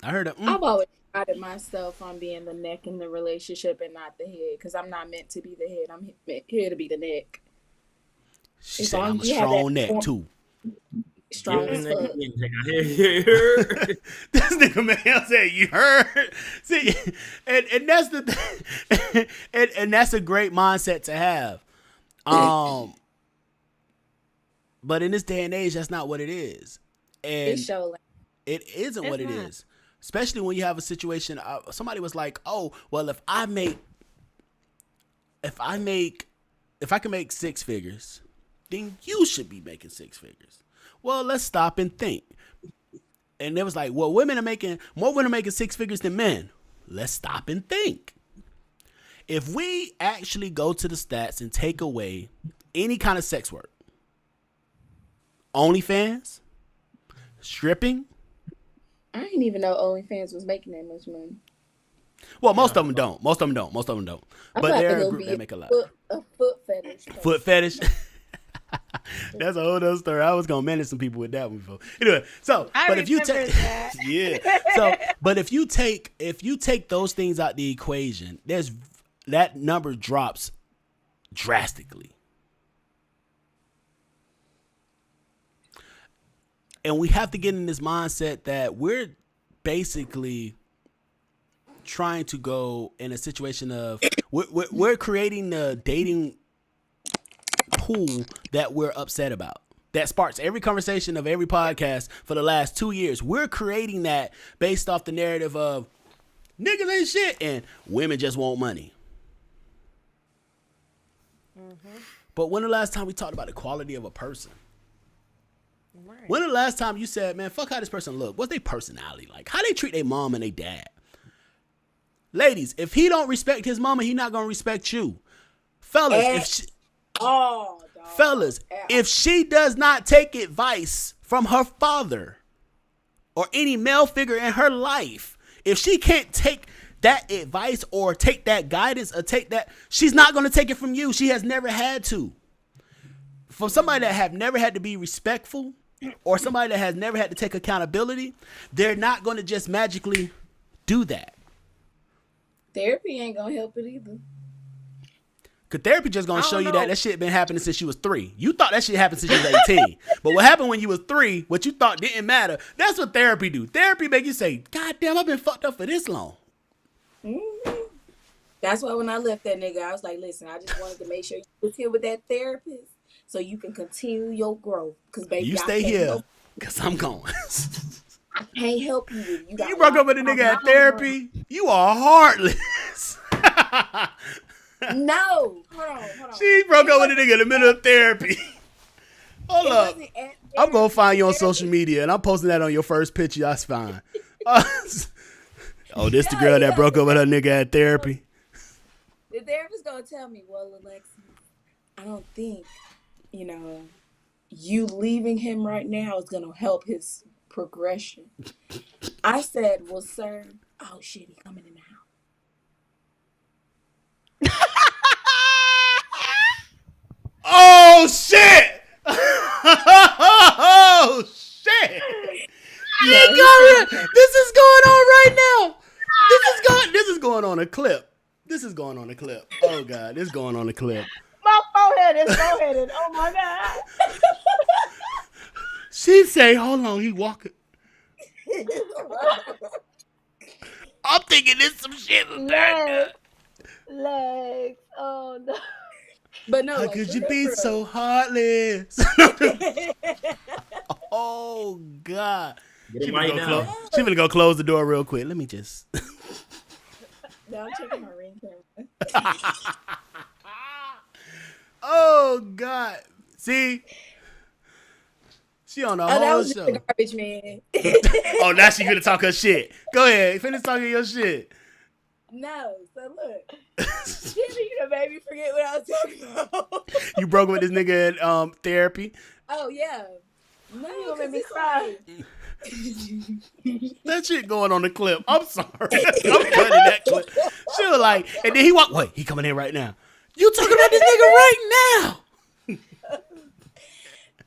I heard it. I've always prided myself on being the neck in the relationship and not the head, because I'm not meant to be the head. I'm here to be the neck. She said I'm a strong neck too. strong as fuck. This nigga man said you heard. See, and that's the thing. and that's a great mindset to have. But in this day and age, that's not what it is. And it isn't what it is. Especially when you have a situation. Somebody was like, "Oh, well, if I can make six figures, then you should be making six figures." Well, let's stop and think. And it was like, well, more women are making six figures than men. Let's stop and think. If we actually go to the stats and take away any kind of sex work, OnlyFans, stripping. I didn't even know OnlyFans was making that much money. Well, most of them don't. But they're a group that make a lot. A foot fetish. Foot fetish. That's a whole other story. I was gonna manage some people with that one before. Anyway, but if you take but if you take those things out the equation, that number drops drastically. And we have to get in this mindset that we're basically trying to go in a situation of we're creating the dating pool that we're upset about. That sparks every conversation of every podcast for the last 2 years. We're creating that based off the narrative of niggas ain't shit and women just want money. Mm-hmm. But when the last time we talked about the quality of a person? Right. When the last time you said, man, fuck how this person look? What's their personality like? How they treat their mom and their dad? Ladies, if he don't respect his mama, he not gonna respect you. Fellas, if she does not take advice from her father or any male figure in her life, if she can't take that advice or take that guidance or take that, she's not gonna take it from you. She has never had to. From somebody that have never had to be respectful or somebody that has never had to take accountability, they're not going to just magically do that. Therapy ain't going to help it either. Cause therapy just going to show you that shit been happening since you was 3. You thought that shit happened since you was 18. But what happened when you was 3, what you thought didn't matter, that's what therapy do. Therapy make you say, God damn, I've been fucked up for this long. Mm-hmm. That's why when I left that nigga, I was like, listen, I just wanted to make sure you was here with that therapist so you can continue your growth. Cause baby, you stay here, cause I'm going. I can't help you. You broke up with a nigga at therapy. You are heartless. No, hold on. She broke up with a nigga in the middle of therapy. Hold up. I'm gonna find you on social media and I'm posting that on your first picture. That's fine. Oh, this the girl that broke up with her nigga at therapy. The therapist gonna tell me, well, Alexis, I don't think, you leaving him right now is gonna help his progression. I said, well, sir, oh shit, he coming in the house. Oh shit! Oh shit! This is going on right now. This is going on a clip. Oh God, this is going on a clip. My forehead is foreheaded. Oh my God. She say, hold on, he walking. I'm thinking this some shit was back legs. Oh no. But no, how could you be so heartless? Oh God. She gonna go close the door real quick. Let me just. No, I'm checking my ring camera. Oh God. See? She on the whole show. That was garbage, man. Oh, now she gonna talk her shit. Go ahead, finish talking your shit. No, so look. You done made me forget what I was talking about. You broke with this nigga at therapy? Oh yeah. No, you gonna make me cry. That shit going on the clip. I'm sorry. I'm cutting that clip. She was like, and then he walked. Wait, he coming in right now. You talking about this nigga right now?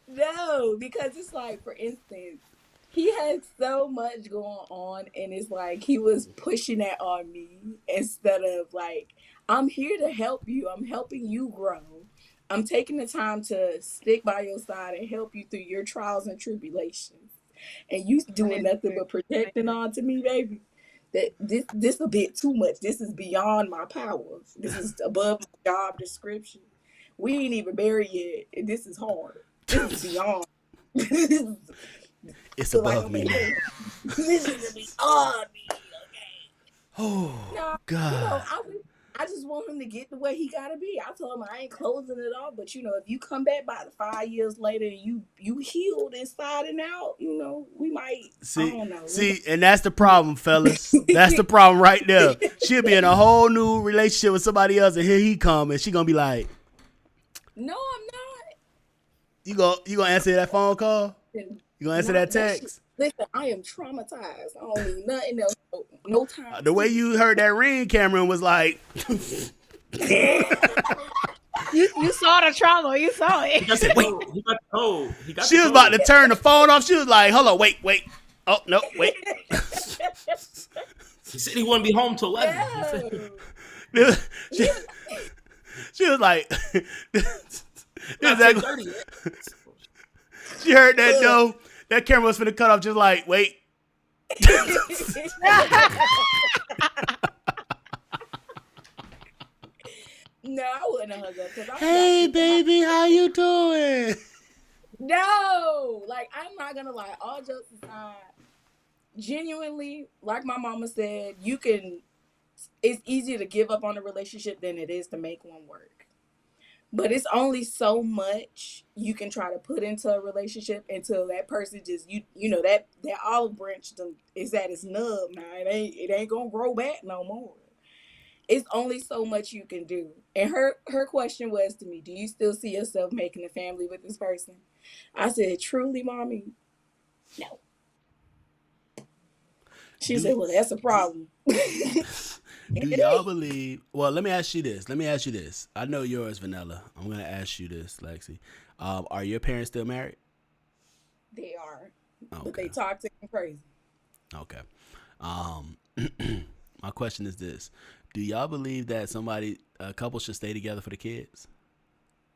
No, because it's like, for instance, he had so much going on, and it's like he was pushing that on me instead of like, I'm here to help you. I'm helping you grow. I'm taking the time to stick by your side and help you through your trials and tribulations. And you doing nothing but projecting onto me, baby. That this a bit too much. This is beyond my powers. This is above my job description. We ain't even married yet, and this is hard. This is beyond. It's above me. This is beyond me. Okay. Oh God. I just want him to get the way he gotta be. I told him I ain't closing it off, but if you come back by 5 years later and you healed inside and out, we might. I don't know. See, and that's the problem, fellas. That's the problem right there. She'll be in a whole new relationship with somebody else, and here he come, and she gonna be like, "No, I'm not." You gonna answer that phone call? You gonna answer that text? Listen, I am traumatized. I don't need nothing else. No time. The way you heard that ring, Cameron, was like. You saw the trauma. You saw it. I said, wait. She was about to turn the phone off. She was like, hold on, wait. Oh, no, wait. He said he wouldn't be home till 11. Yeah. She was like, she heard that though. That camera was finna cut off just like, wait. No, I wouldn't have hung up. Hey, baby, how you doing? No, I'm not gonna lie. All jokes aside, genuinely, like my mama said, it's easier to give up on a relationship than it is to make one work. But it's only so much you can try to put into a relationship until that person just that olive branch is at its nub now. It ain't gonna grow back no more. It's only so much you can do. And her question was to me, do you still see yourself making a family with this person? I said, truly, mommy, no. She said, well, that's a problem. Do y'all believe? Well, let me ask you this. I know yours, Vanilla. I'm going to ask you this, Lexi. Are your parents still married? They are. Okay. But they talk to him crazy. Okay. My question is this. Do y'all believe that a couple should stay together for the kids?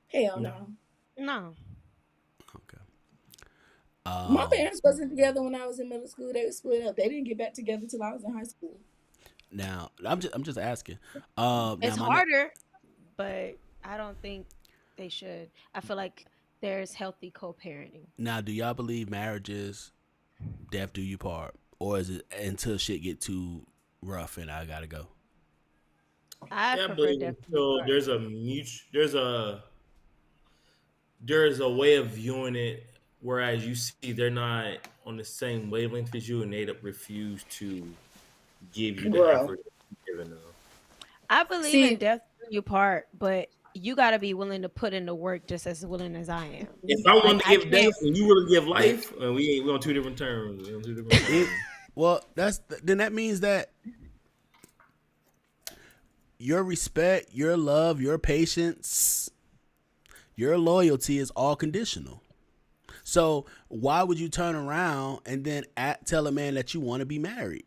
Hell no. No. Okay. My parents wasn't together when I was in middle school. They were split up. They didn't get back together until I was in high school. Now, I'm just asking. It's harder, but I don't think they should. I feel like there's healthy co-parenting. Now, do y'all believe marriage is death do you part? Or is it until shit get too rough and I gotta go? I prefer death do you part. There's a way of viewing it, whereas you see they're not on the same wavelength as you and they refuse to give you the effort you're giving them. I believe in death do you part, but you got to be willing to put in the work just as willing as I am. If I want to give death and you willing to give life, we on two different terms. Well, then that means that your respect, your love, your patience, your loyalty is all conditional. So why would you turn around and then tell a man that you want to be married?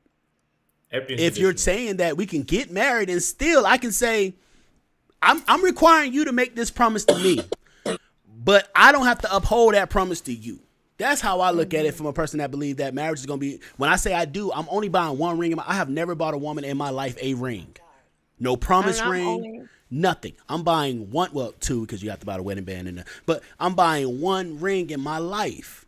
If you're saying that we can get married and still I can say, I'm requiring you to make this promise to me, but I don't have to uphold that promise to you. That's how I look at it from a person that believes that marriage is going to be, when I say I do, I'm only buying one ring. I have never bought a woman in my life a ring. No promise ring, nothing. I'm buying one, well, two, because you have to buy the wedding band in there, but I'm buying one ring in my life.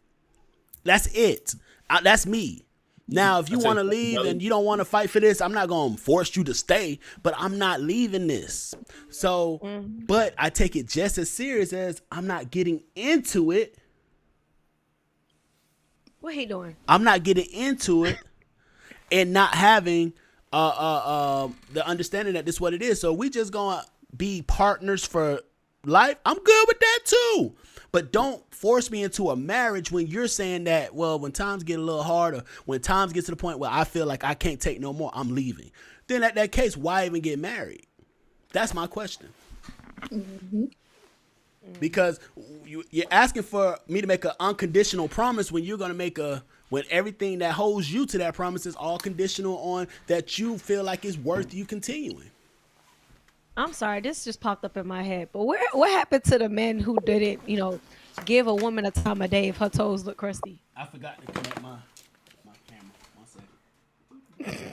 That's it. That's me. Now, if you want to leave and you don't want to fight for this, I'm not going to force you to stay, but I'm not leaving this. So, but I take it just as serious as I'm not getting into it. What he doing? I'm not getting into it and not having the understanding that this is what it is. So we just going to be partners for life. I'm good with that too. But don't force me into a marriage when you're saying that, well, when times get a little harder, when times get to the point where I feel like I can't take no more, I'm leaving. Then at that case, why even get married? That's my question. Mm-hmm. Because you're asking for me to make an unconditional promise when you're going to when everything that holds you to that promise is all conditional on that you feel like it's worth you continuing. I'm sorry, this just popped up in my head. But what happened to the men who didn't, give a woman a time of day if her toes look crusty? I forgot to connect my camera. 1 second.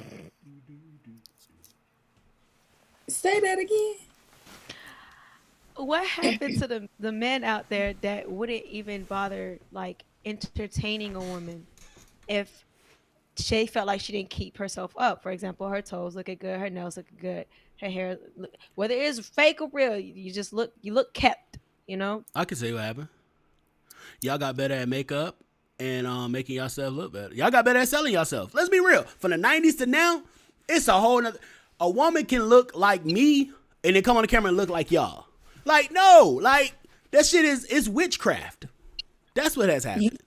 Say that again. What happened to the men out there that wouldn't even bother like entertaining a woman if she felt like she didn't keep herself up? For example, her toes looking good, her nails looking good, her hair, whether it's fake or real, you look kept. I can say what happened. Y'all got better at makeup and making yourself look better. Y'all got better at selling yourself. Let's be real. From the 90s to now, it's a whole nother. A woman can look like me and then come on the camera and look like y'all. Like, no, like that shit is witchcraft. That's what has happened.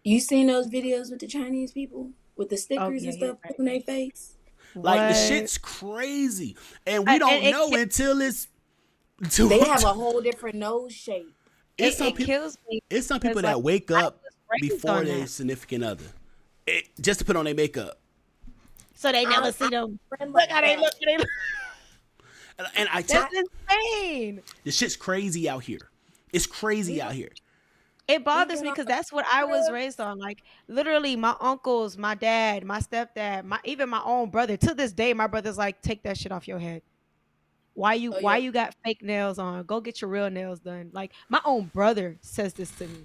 You seen those videos with the Chinese people with the stickers and stuff on their face? Like, the shit's crazy, and we don't know until it's. They have a whole different nose shape. It kills me. It's some people that wake up before their significant other, just to put on their makeup, so they never see them. Look how they look. And that's insane. The shit's crazy out here. It's crazy out here. It bothers me because that's what I was raised on. Like, literally, my uncles, my dad, my stepdad, even my own brother. To this day, my brother's like, take that shit off your head. Why you got fake nails on? Go get your real nails done. Like, my own brother says this to me.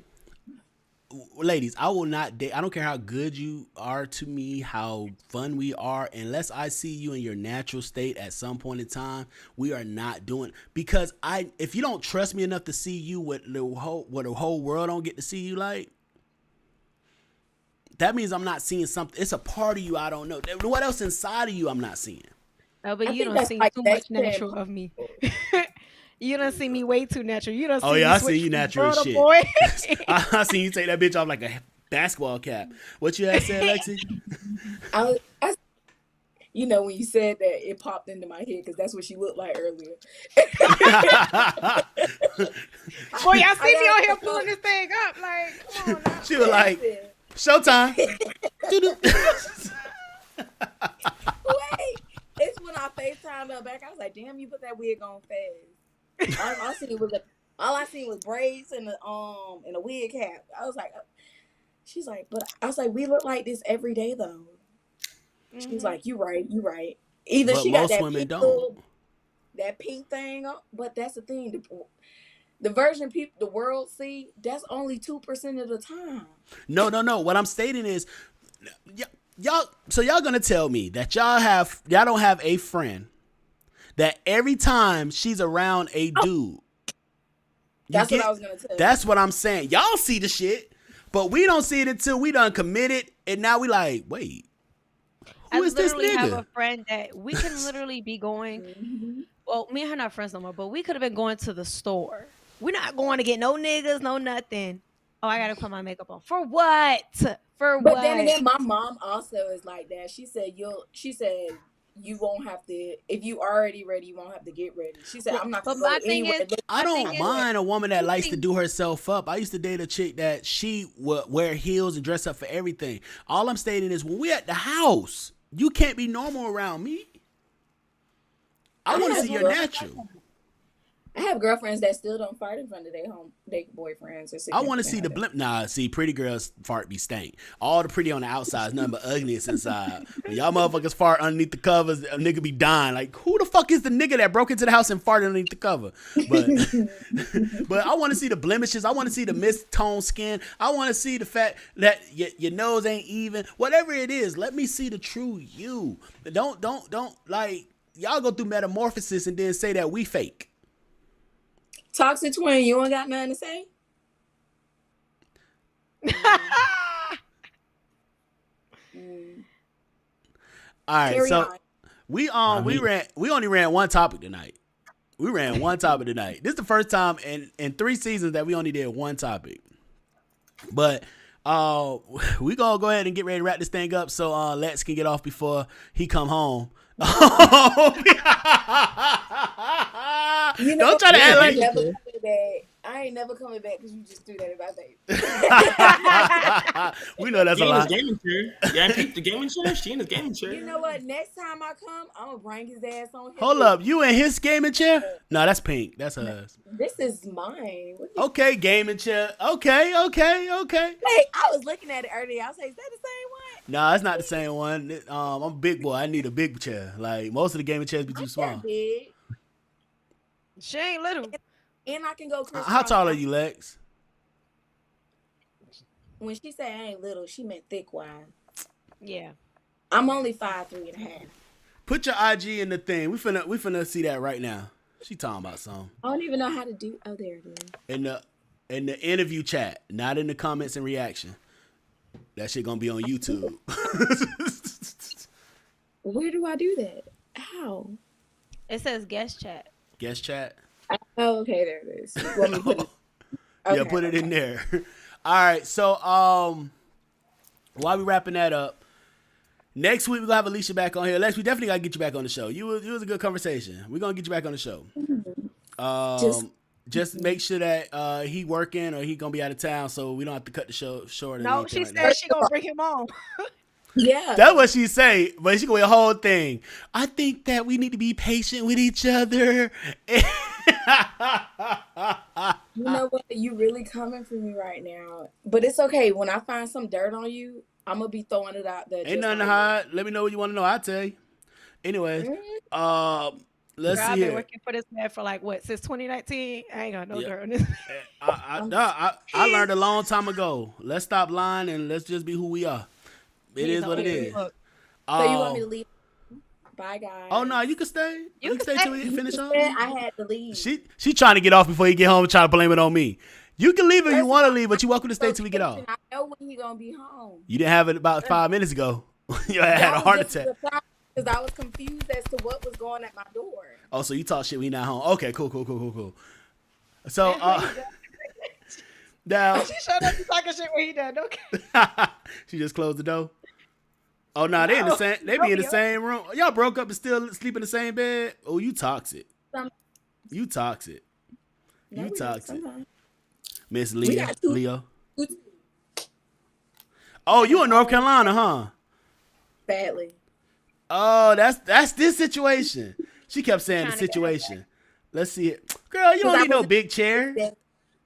Ladies, I will not date. I don't care how good you are to me, how fun we are, unless I see you in your natural state at some point in time. We are not doing, because if you don't trust me enough to see you what the whole world don't get to see you like, that means I'm not seeing something. It's a part of you I don't know. What else inside of you I'm not seeing? No, but you don't see too much natural of me. You don't see me way too natural. You don't see me I see you natural as shit. Boy. I seen you take that bitch off like a basketball cap. What you had said, Lexi? When you said that, it popped into my head because that's what she looked like earlier. Boy, y'all see me on here pulling this thing up. Like, come on now. She was like, showtime. Wait, it's when I FaceTimed her back. I was like, damn, you put that wig on fast. All I seen was braids and a wig cap. I was like, she's like, but I was like, we look like this every day though. Mm-hmm. She's like, you right. Either she got that pink that pink thing on, but that's the thing. The version the world see, that's only 2% of the time. No. What I'm stating is, y'all gonna tell me that y'all don't have a friend that every time she's around a dude, what I was gonna tell you. That's what I'm saying. Y'all see the shit, but we don't see it until we done committed, and now we like, wait, who is this nigga? I literally have a friend that we can literally be going. Mm-hmm. Well, me and her not friends no more, but we could have been going to the store. We're not going to get no niggas, no nothing. Oh, I gotta put my makeup on. For what? But then again, my mom also is like that. She said you won't have to, if you already ready, you won't have to get ready. She said, I'm not going to go anywhere. I don't mind a woman that likes to do herself up. I used to date a chick that she would wear heels and dress up for everything. All I'm stating is, when we at the house, you can't be normal around me. I want to see your natural. I have girlfriends that still don't fart in front of their boyfriends. I want to see the blimp. Nah, see, pretty girls fart be stank. All the pretty on the outside is nothing but ugliness inside. When y'all motherfuckers fart underneath the covers, a nigga be dying. Like, who the fuck is the nigga that broke into the house and farted underneath the cover? But I want to see the blemishes. I want to see the mist-toned skin. I want to see the fact that your nose ain't even. Whatever it is, let me see the true you. Don't like, y'all go through metamorphosis and then say that we fake. Toxic twin, you ain't got nothing to say? All right, carry on. We only ran one topic tonight. This is the first time in 3 seasons that we only did one topic. But we gonna go ahead and get ready to wrap this thing up so Lex can get off before he come home. Don't try to act like I ain't never coming back because you just threw that in my face. We know that's a lot. Gaming chair. Yeah, I peeped the gaming chair. She in his gaming chair. You know what? Next time I come, I'm gonna bring his ass on here. Hold up, you in his gaming chair? No, that's Pink. That's hers. This is mine. Okay, gaming chair. Okay. Hey, I was looking at it earlier. I was like, is that the same one? No, it's not the same one. I'm a big boy. I need a big chair. Like most of the gaming chairs be too small. Big. She ain't little. And I can go crisscross. How tall are you, Lex? When she said I ain't little, she meant thick wide. Yeah. I'm only 5'3.5". Put your IG in the thing. We finna see that right now. She talking about something. I don't even know how to do. Oh, there it is. In the interview chat, not in the comments and reaction. That shit gonna be on YouTube. Where do I do that? How? It says guest chat. Guest chat. Oh, okay, there it is. You want me to put it? Okay, Yeah, put it in there. All right, so while we wrapping that up, next week we're gonna have Alicia back on here. Lex, we definitely gotta get you back on the show. You was a good conversation. We're gonna get you back on the show. Just make sure that he working or he gonna be out of town, so we don't have to cut the show short. No, she said she gonna bring him on. Yeah, that's what she say, but she go a whole thing. I think that we need to be patient with each other. You know what? You really coming for me right now, but it's okay. When I find some dirt on you, I'm gonna be throwing it out there. Ain't nothing to hide. Let me know what you want to know. I'll tell you. Anyways, let's see. I've been working for this man for since 2019. I ain't got no dirt on this. I learned a long time ago. Let's stop lying and let's just be who we are. It is what it is. So you want me to leave? Bye, guys. Oh no, you can stay. You can stay till we finish on. I had to leave. She trying to get off before you get home and try to blame it on me. You can leave if you want to leave, but you're welcome to stay till we get off. I know when he gonna be home. You didn't have it about 5 minutes ago. You had a heart attack. Because I was confused as to what was going at my door. Oh, so you talk shit when you're not home. Okay, cool. So, now. She showed up to talking shit when he done. Okay. She just closed the door. Oh no, they in the same. They be in the same room. Y'all broke up and still sleep in the same bed. Oh, you toxic. You toxic. You toxic. Miss Leo. Oh, you in North Carolina, huh? Badly. Oh, that's this situation. She kept saying the situation. Let's see it. Girl, you don't need no big chair.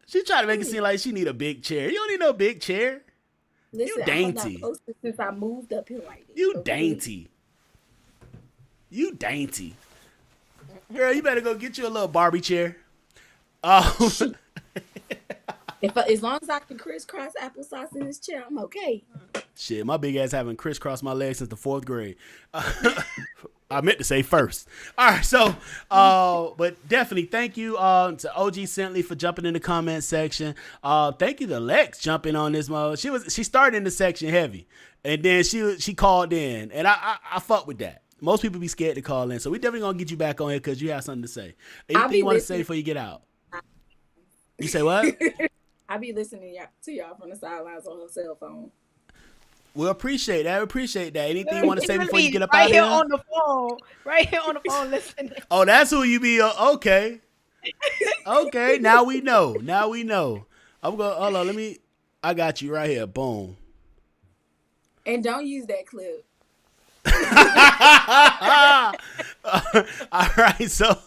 She tried to make it seem like she need a big chair. You don't need no big chair. Listen, you dainty. Since I moved up here like this. You dainty. You dainty. Girl, you better go get you a little Barbie chair. As long as I can crisscross applesauce in this chair, I'm okay. Shit, my big ass haven't crisscrossed my legs since the 4th grade. I meant to say first. All right, so, but definitely thank you to OG Sentley for jumping in the comment section. Thank you to Lex jumping on this mode. She started in the section heavy, and then she called in, and I fuck with that. Most people be scared to call in, so we definitely gonna get you back on here because you have something to say. Anything you want to say before you get out? You say what? I be listening to y'all from the sidelines on her cell phone. We appreciate that. Anything you want to say before you get up right out here? Right here on the phone listening. Oh, that's who you be. Okay. Okay, now we know. I'm going to, hold on, I got you right here. Boom. And don't use that clip. All right, so.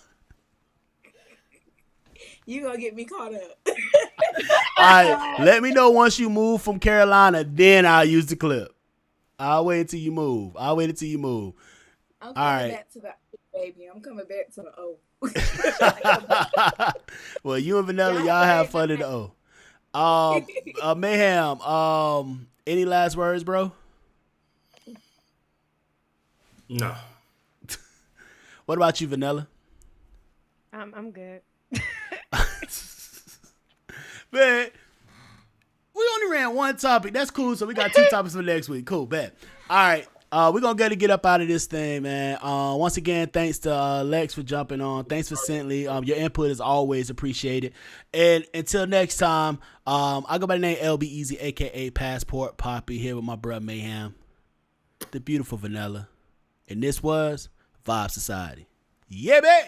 You gonna get me caught up. All right, let me know once you move from Carolina, then I'll use the clip. I'll wait until you move. I'm coming back to the baby. I'm coming back to the O. Well, you and Vanilla, y'all have fun at the O. Mayhem, any last words, bro? No. What about you, Vanilla? I'm good. Man, we only ran one topic. That's cool. So we got 2 topics for next week. Cool, bet. All right. We're going to get up out of this thing, man. Once again, thanks to Lex for jumping on. Thanks for Sentley. Your input is always appreciated. And until next time, I go by the name LB Easy, a.k.a. Passport Poppy, here with my brother Mayhem, the beautiful Vanilla. And this was Vibe Society. Yeah, babe.